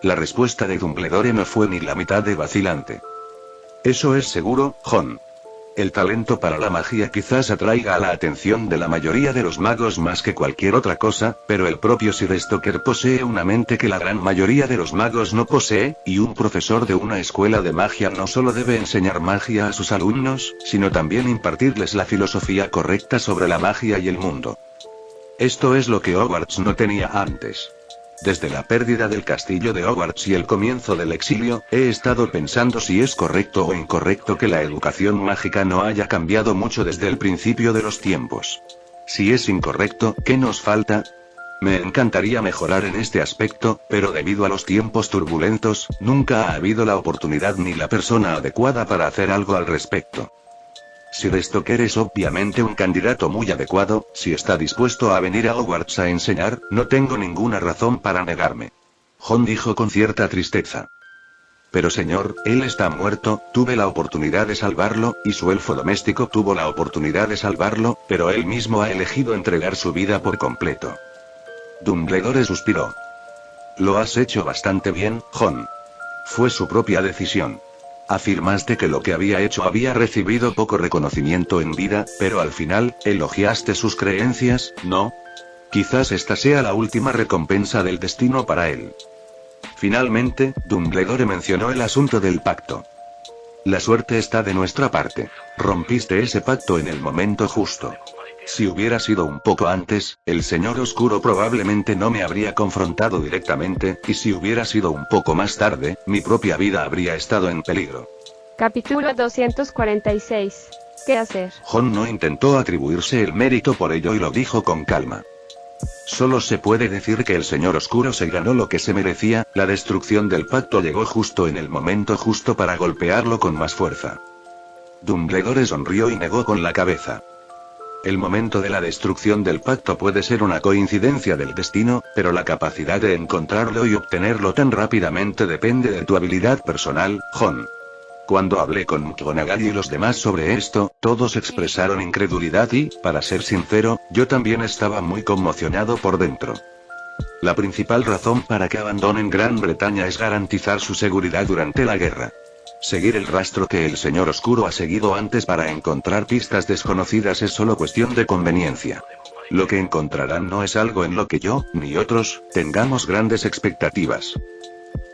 La respuesta de Dumbledore no fue ni la mitad de vacilante. Eso es seguro, Jon. El talento para la magia quizás atraiga a la atención de la mayoría de los magos más que cualquier otra cosa, pero el propio Sir Stoker posee una mente que la gran mayoría de los magos no posee, y un profesor de una escuela de magia no solo debe enseñar magia a sus alumnos, sino también impartirles la filosofía correcta sobre la magia y el mundo. Esto es lo que Hogwarts no tenía antes. Desde la pérdida del castillo de Hogwarts y el comienzo del exilio, he estado pensando si es correcto o incorrecto que la educación mágica no haya cambiado mucho desde el principio de los tiempos. Si es incorrecto, ¿qué nos falta? Me encantaría mejorar en este aspecto, pero debido a los tiempos turbulentos, nunca ha habido la oportunidad ni la persona adecuada para hacer algo al respecto. Sir Stoker es obviamente un candidato muy adecuado, si está dispuesto a venir a Hogwarts a enseñar, no tengo ninguna razón para negarme. Jon dijo con cierta tristeza. Pero señor, él está muerto, tuve la oportunidad de salvarlo, y su elfo doméstico tuvo la oportunidad de salvarlo, pero él mismo ha elegido entregar su vida por completo. Dumbledore suspiró. Lo has hecho bastante bien, Jon. Fue su propia decisión. Afirmaste que lo que había hecho había recibido poco reconocimiento en vida, pero al final, elogiaste sus creencias, ¿no? Quizás esta sea la última recompensa del destino para él. Finalmente, Dumbledore mencionó el asunto del pacto. La suerte está de nuestra parte. Rompiste ese pacto en el momento justo. Si hubiera sido un poco antes, el Señor Oscuro probablemente no me habría confrontado directamente, y si hubiera sido un poco más tarde, mi propia vida habría estado en peligro. Capítulo 246. ¿Qué hacer? Jon no intentó atribuirse el mérito por ello y lo dijo con calma. Solo se puede decir que el Señor Oscuro se ganó lo que se merecía, la destrucción del pacto llegó justo en el momento justo para golpearlo con más fuerza. Dumbledore sonrió y negó con la cabeza. El momento de la destrucción del pacto puede ser una coincidencia del destino, pero la capacidad de encontrarlo y obtenerlo tan rápidamente depende de tu habilidad personal, Jon. Cuando hablé con McGonagall y los demás sobre esto, todos expresaron incredulidad y, para ser sincero, yo también estaba muy conmocionado por dentro. La principal razón para que abandonen Gran Bretaña es garantizar su seguridad durante la guerra. Seguir el rastro que el Señor Oscuro ha seguido antes para encontrar pistas desconocidas es solo cuestión de conveniencia. Lo que encontrarán no es algo en lo que yo, ni otros, tengamos grandes expectativas.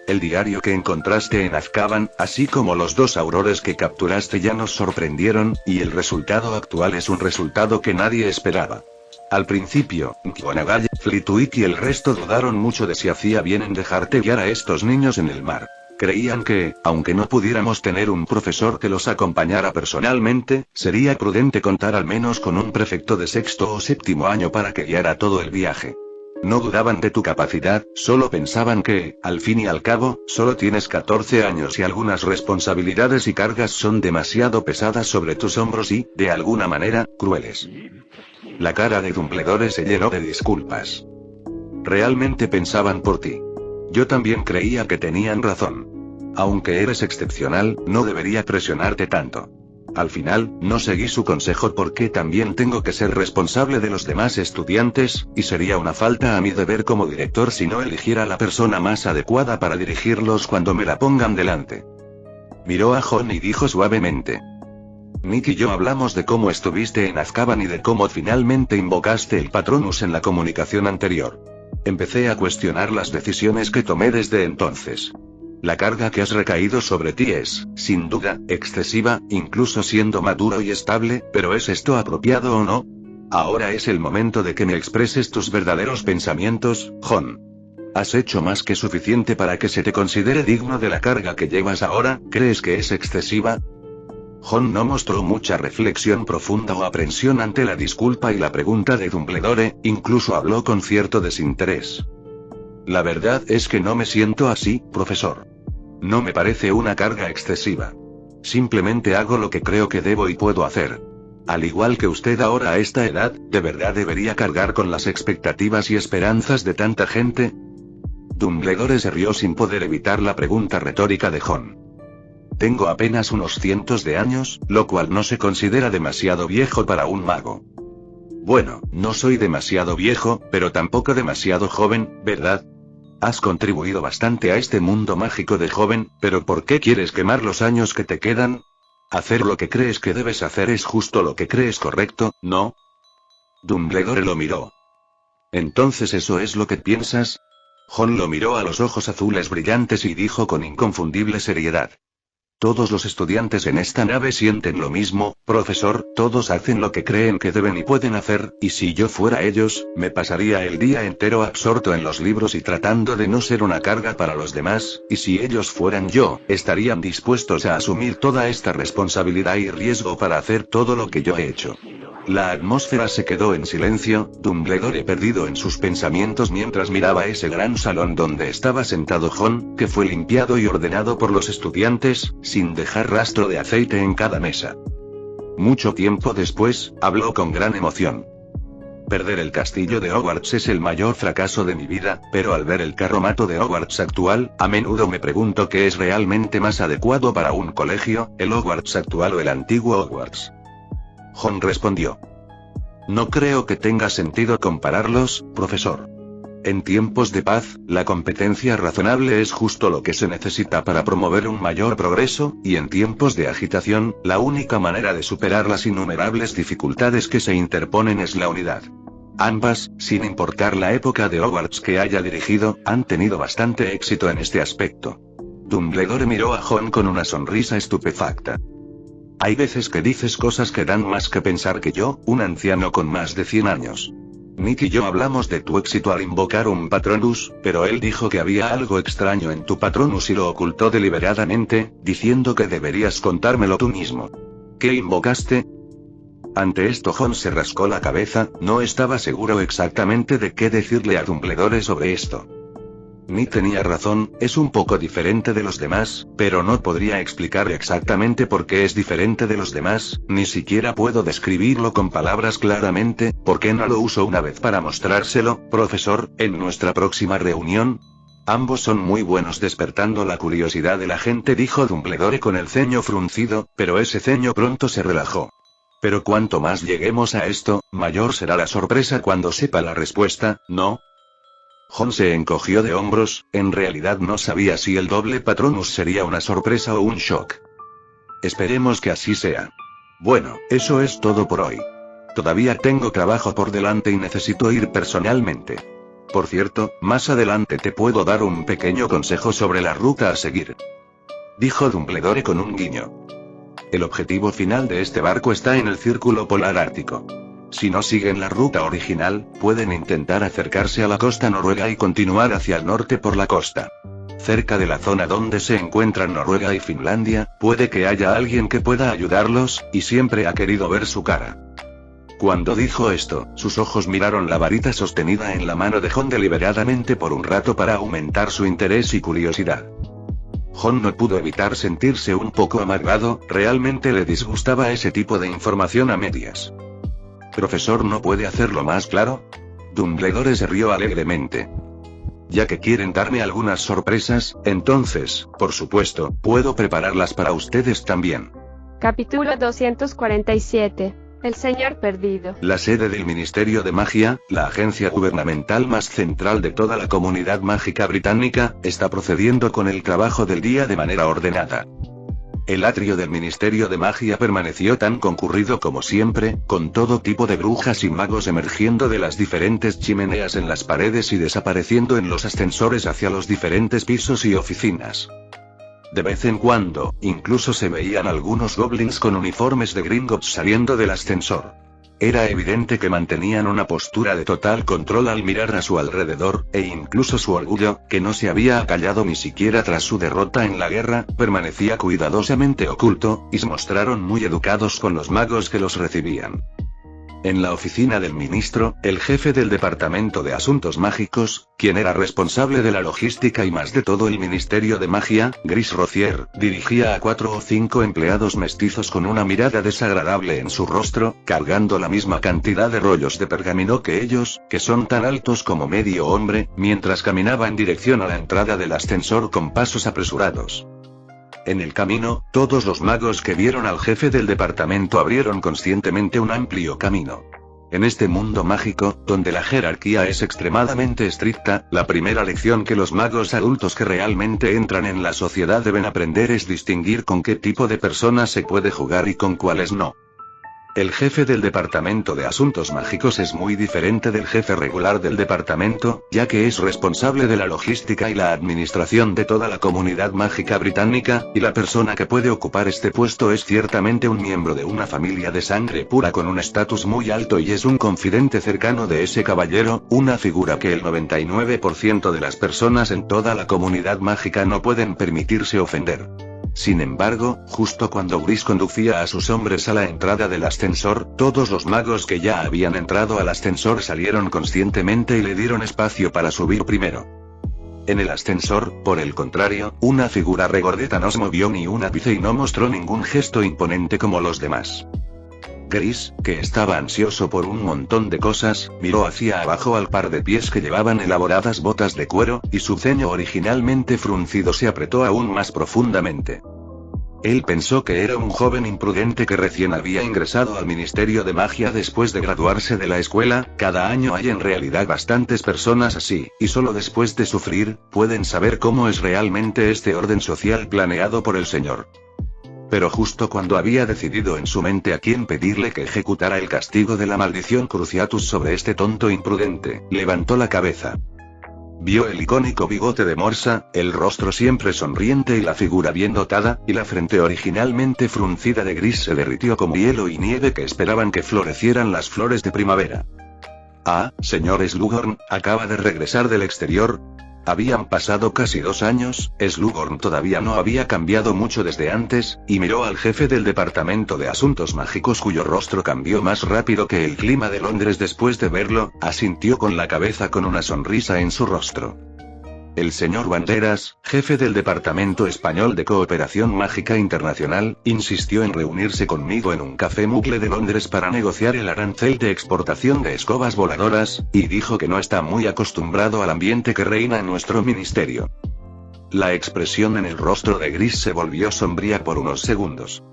El diario que encontraste en Azkaban, así como los 2 aurores que capturaste ya nos sorprendieron, y el resultado actual es un resultado que nadie esperaba. Al principio, McGonagall, Flitwick y el resto dudaron mucho de si hacía bien en dejarte guiar a estos niños en el mar. Creían que, aunque no pudiéramos tener un profesor que los acompañara personalmente, sería prudente contar al menos con un prefecto de sexto o séptimo año para que guiara todo el viaje. No dudaban de tu capacidad, solo pensaban que, al fin y al cabo, solo tienes 14 años y algunas responsabilidades y cargas son demasiado pesadas sobre tus hombros y, de alguna manera, crueles. La cara de Dumbledore se llenó de disculpas. Realmente pensaban por ti. Yo también creía que tenían razón. Aunque eres excepcional, no debería presionarte tanto. Al final, no seguí su consejo porque también tengo que ser responsable de los demás estudiantes, y sería una falta a mi deber como director si no eligiera a la persona más adecuada para dirigirlos cuando me la pongan delante. Miró a Jon y dijo suavemente. Nick y yo hablamos de cómo estuviste en Azkaban y de cómo finalmente invocaste el Patronus en la comunicación anterior. Empecé a cuestionar las decisiones que tomé desde entonces. La carga que has recaído sobre ti es, sin duda, excesiva, incluso siendo maduro y estable, pero ¿es esto apropiado o no? Ahora es el momento de que me expreses tus verdaderos pensamientos, Jon. ¿Has hecho más que suficiente para que se te considere digno de la carga que llevas ahora? ¿Crees que es excesiva? Jon no mostró mucha reflexión profunda o aprensión ante la disculpa y la pregunta de Dumbledore, incluso habló con cierto desinterés. La verdad es que no me siento así, profesor. No me parece una carga excesiva. Simplemente hago lo que creo que debo y puedo hacer. Al igual que usted ahora a esta edad, ¿de verdad debería cargar con las expectativas y esperanzas de tanta gente? Dumbledore se rió sin poder evitar la pregunta retórica de Jon. Tengo apenas unos cientos de años, lo cual no se considera demasiado viejo para un mago. Bueno, no soy demasiado viejo, pero tampoco demasiado joven, ¿verdad? Has contribuido bastante a este mundo mágico de joven, pero ¿por qué quieres quemar los años que te quedan? Hacer lo que crees que debes hacer es justo lo que crees correcto, ¿no? Dumbledore lo miró. ¿Entonces eso es lo que piensas? Jon lo miró a los ojos azules brillantes y dijo con inconfundible seriedad. Todos los estudiantes en esta nave sienten lo mismo, profesor, todos hacen lo que creen que deben y pueden hacer, y si yo fuera ellos, me pasaría el día entero absorto en los libros y tratando de no ser una carga para los demás, y si ellos fueran yo, estarían dispuestos a asumir toda esta responsabilidad y riesgo para hacer todo lo que yo he hecho. La atmósfera se quedó en silencio, Dumbledore perdido en sus pensamientos mientras miraba ese gran salón donde estaba sentado Jon, que fue limpiado y ordenado por los estudiantes, sin dejar rastro de aceite en cada mesa. Mucho tiempo después, habló con gran emoción. Perder el castillo de Hogwarts es el mayor fracaso de mi vida, pero al ver el carromato de Hogwarts actual, a menudo me pregunto qué es realmente más adecuado para un colegio, el Hogwarts actual o el antiguo Hogwarts. Jon respondió. No creo que tenga sentido compararlos, profesor. En tiempos de paz, la competencia razonable es justo lo que se necesita para promover un mayor progreso, y en tiempos de agitación, la única manera de superar las innumerables dificultades que se interponen es la unidad. Ambas, sin importar la época de Hogwarts que haya dirigido, han tenido bastante éxito en este aspecto. Dumbledore miró a Jon con una sonrisa estupefacta. Hay veces que dices cosas que dan más que pensar que yo, un anciano con más de 100 años. Nick y yo hablamos de tu éxito al invocar un Patronus, pero él dijo que había algo extraño en tu Patronus y lo ocultó deliberadamente, diciendo que deberías contármelo tú mismo. ¿Qué invocaste? Ante esto Jon se rascó la cabeza, no estaba seguro exactamente de qué decirle a Dumbledore sobre esto. Nick tenía razón, es un poco diferente de los demás, pero no podría explicar exactamente por qué es diferente de los demás, ni siquiera puedo describirlo con palabras claramente. ¿Por qué no lo uso una vez para mostrárselo, profesor, en nuestra próxima reunión? Ambos son muy buenos despertando la curiosidad de la gente, dijo Dumbledore con el ceño fruncido, pero ese ceño pronto se relajó. Pero cuanto más lleguemos a esto, mayor será la sorpresa cuando sepa la respuesta, ¿no? Jon se encogió de hombros, en realidad no sabía si el doble Patronus sería una sorpresa o un shock. Esperemos que así sea. Bueno, eso es todo por hoy. Todavía tengo trabajo por delante y necesito ir personalmente. Por cierto, más adelante te puedo dar un pequeño consejo sobre la ruta a seguir. Dijo Dumbledore con un guiño. El objetivo final de este barco está en el Círculo Polar Ártico. si no siguen la ruta original, pueden intentar acercarse a la costa noruega y continuar hacia el norte por la costa. Cerca de la zona donde se encuentran Noruega y Finlandia, puede que haya alguien que pueda ayudarlos, y siempre ha querido ver su cara. Cuando dijo esto, sus ojos miraron la varita sostenida en la mano de Jon deliberadamente por un rato para aumentar su interés y curiosidad. Jon no pudo evitar sentirse un poco amargado, realmente le disgustaba ese tipo de información a medias. ¿Profesor no puede hacerlo más claro? Dumbledore se rió alegremente. Ya que quieren darme algunas sorpresas, entonces, por supuesto, puedo prepararlas para ustedes también. Capítulo 247. El Señor Perdido. La sede del Ministerio de Magia, la agencia gubernamental más central de toda la comunidad mágica británica, está procediendo con el trabajo del día de manera ordenada. El atrio del Ministerio de Magia permaneció tan concurrido como siempre, con todo tipo de brujas y magos emergiendo de las diferentes chimeneas en las paredes y desapareciendo en los ascensores hacia los diferentes pisos y oficinas. De vez en cuando, incluso se veían algunos goblins con uniformes de Gringotts saliendo del ascensor. Era evidente que mantenían una postura de total control al mirar a su alrededor, e incluso su orgullo, que no se había acallado ni siquiera tras su derrota en la guerra, permanecía cuidadosamente oculto, y se mostraron muy educados con los magos que los recibían. En la oficina del ministro, el jefe del Departamento de Asuntos Mágicos, quien era responsable de la logística y más de todo el Ministerio de Magia, Gris Rocier, dirigía a 4 o 5 empleados mestizos con una mirada desagradable en su rostro, cargando la misma cantidad de rollos de pergamino que ellos, que son tan altos como medio hombre, mientras caminaba en dirección a la entrada del ascensor con pasos apresurados. En el camino, todos los magos que vieron al jefe del departamento abrieron conscientemente un amplio camino. En este mundo mágico, donde la jerarquía es extremadamente estricta, la primera lección que los magos adultos que realmente entran en la sociedad deben aprender es distinguir con qué tipo de personas se puede jugar y con cuáles no. El jefe del Departamento de Asuntos Mágicos es muy diferente del jefe regular del departamento, ya que es responsable de la logística y la administración de toda la comunidad mágica británica, y la persona que puede ocupar este puesto es ciertamente un miembro de una familia de sangre pura con un estatus muy alto y es un confidente cercano de ese caballero, una figura que el 99% de las personas en toda la comunidad mágica no pueden permitirse ofender. Sin embargo, justo cuando Gris conducía a sus hombres a la entrada del ascensor, todos los magos que ya habían entrado al ascensor salieron conscientemente y le dieron espacio para subir primero. En el ascensor, por el contrario, una figura regordeta no se movió ni un ápice y no mostró ningún gesto imponente como los demás. Gris, que estaba ansioso por un montón de cosas, miró hacia abajo al par de pies que llevaban elaboradas botas de cuero, y su ceño originalmente fruncido se apretó aún más profundamente. Él pensó que era un joven imprudente que recién había ingresado al Ministerio de Magia después de graduarse de la escuela. Cada año hay en realidad bastantes personas así, y solo después de sufrir, pueden saber cómo es realmente este orden social planeado por el Señor. Pero justo cuando había decidido en su mente a quién pedirle que ejecutara el castigo de la maldición Cruciatus sobre este tonto imprudente, levantó la cabeza. Vio el icónico bigote de morsa, el rostro siempre sonriente y la figura bien dotada, y la frente originalmente fruncida de Gris se derritió como hielo y nieve que esperaban que florecieran las flores de primavera. Ah, señor Slughorn, acaba de regresar del exterior. Habían pasado casi 2 años, Slughorn todavía no había cambiado mucho desde antes, y miró al jefe del Departamento de Asuntos Mágicos cuyo rostro cambió más rápido que el clima de Londres después de verlo, asintió con la cabeza con una sonrisa en su rostro. El señor Banderas, jefe del Departamento Español de Cooperación Mágica Internacional, insistió en reunirse conmigo en un café Mugle de Londres para negociar el arancel de exportación de escobas voladoras, y dijo que no está muy acostumbrado al ambiente que reina en nuestro ministerio. La expresión en el rostro de Gris se volvió sombría por unos segundos.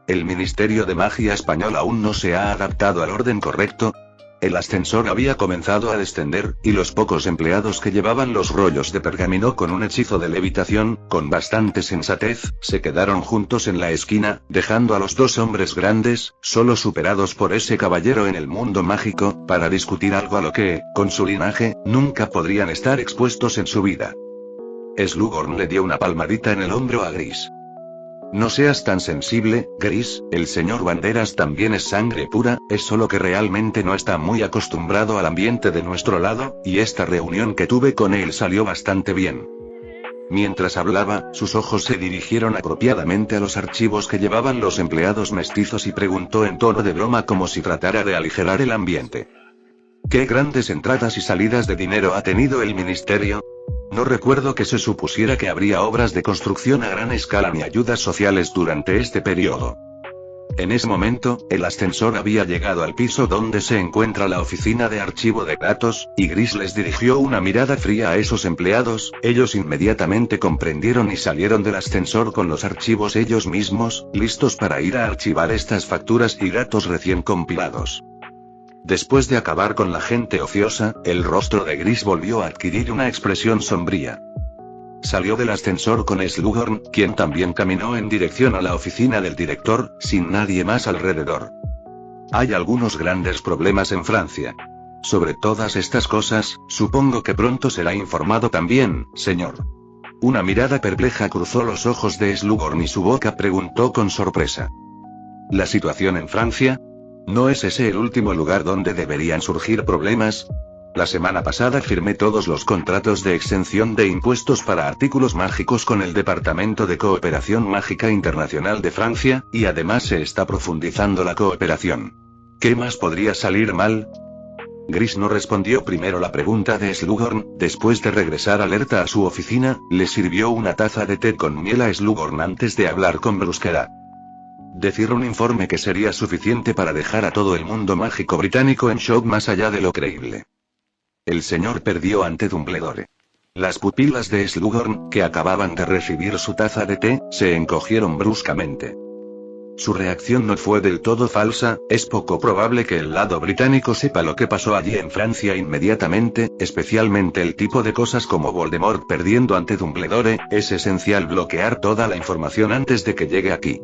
¿El Ministerio de Magia Español aún no se ha adaptado al orden correcto? El ascensor había comenzado a descender, y los pocos empleados que llevaban los rollos de pergamino con un hechizo de levitación, con bastante sensatez, se quedaron juntos en la esquina, dejando a los 2 hombres grandes, solo superados por ese caballero en el mundo mágico, para discutir algo a lo que, con su linaje, nunca podrían estar expuestos en su vida. Slughorn le dio una palmadita en el hombro a Gris. No seas tan sensible, Gris, el señor Banderas también es sangre pura, es solo que realmente no está muy acostumbrado al ambiente de nuestro lado, y esta reunión que tuve con él salió bastante bien. Mientras hablaba, sus ojos se dirigieron apropiadamente a los archivos que llevaban los empleados mestizos y preguntó en tono de broma como si tratara de aligerar el ambiente. ¿Qué grandes entradas y salidas de dinero ha tenido el ministerio? No recuerdo que se supusiera que habría obras de construcción a gran escala ni ayudas sociales durante este periodo. En ese momento, el ascensor había llegado al piso donde se encuentra la oficina de archivo de datos, y Gris les dirigió una mirada fría a esos empleados. Ellos inmediatamente comprendieron y salieron del ascensor con los archivos ellos mismos, listos para ir a archivar estas facturas y datos recién compilados. Después de acabar con la gente ociosa, el rostro de Gris volvió a adquirir una expresión sombría. Salió del ascensor con Slughorn, quien también caminó en dirección a la oficina del director, sin nadie más alrededor. Hay algunos grandes problemas en Francia. Sobre todas estas cosas, supongo que pronto será informado también, señor. Una mirada perpleja cruzó los ojos de Slughorn y su boca preguntó con sorpresa. ¿La situación en Francia? ¿No es ese el último lugar donde deberían surgir problemas? La semana pasada firmé todos los contratos de exención de impuestos para artículos mágicos con el Departamento de Cooperación Mágica Internacional de Francia, y además se está profundizando la cooperación. ¿Qué más podría salir mal? Gris no respondió primero la pregunta de Slughorn. Después de regresar alerta a su oficina, le sirvió una taza de té con miel a Slughorn antes de hablar con brusquedad. Decir un informe que sería suficiente para dejar a todo el mundo mágico británico en shock más allá de lo creíble. El señor perdió ante Dumbledore. Las pupilas de Slughorn, que acababan de recibir su taza de té, se encogieron bruscamente. Su reacción no fue del todo falsa. Es poco probable que el lado británico sepa lo que pasó allí en Francia inmediatamente, especialmente el tipo de cosas como Voldemort perdiendo ante Dumbledore. Es esencial bloquear toda la información antes de que llegue aquí.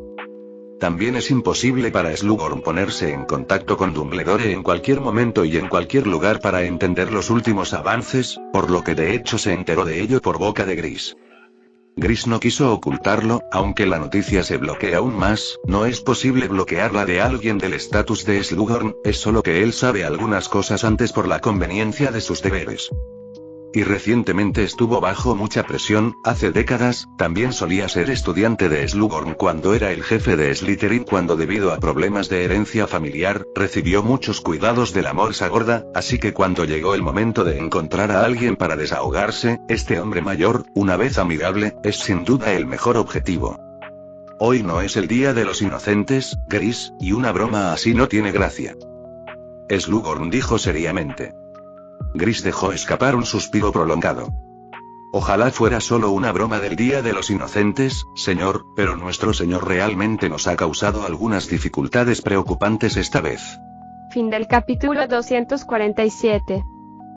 También es imposible para Slughorn ponerse en contacto con Dumbledore en cualquier momento y en cualquier lugar para entender los últimos avances, por lo que de hecho se enteró de ello por boca de Gris. Gris no quiso ocultarlo. Aunque la noticia se bloquea aún más, no es posible bloquearla de alguien del estatus de Slughorn, es solo que él sabe algunas cosas antes por la conveniencia de sus deberes. Y recientemente estuvo bajo mucha presión. Hace décadas, también solía ser estudiante de Slughorn cuando era el jefe de Slytherin, cuando debido a problemas de herencia familiar, recibió muchos cuidados de la morsa gorda, así que cuando llegó el momento de encontrar a alguien para desahogarse, este hombre mayor, una vez amigable, es sin duda el mejor objetivo. Hoy no es el día de los inocentes, Gris, y una broma así no tiene gracia. Slughorn dijo seriamente. Gris dejó escapar un suspiro prolongado. Ojalá fuera solo una broma del Día de los Inocentes, señor, pero nuestro señor realmente nos ha causado algunas dificultades preocupantes esta vez. Fin del capítulo 247.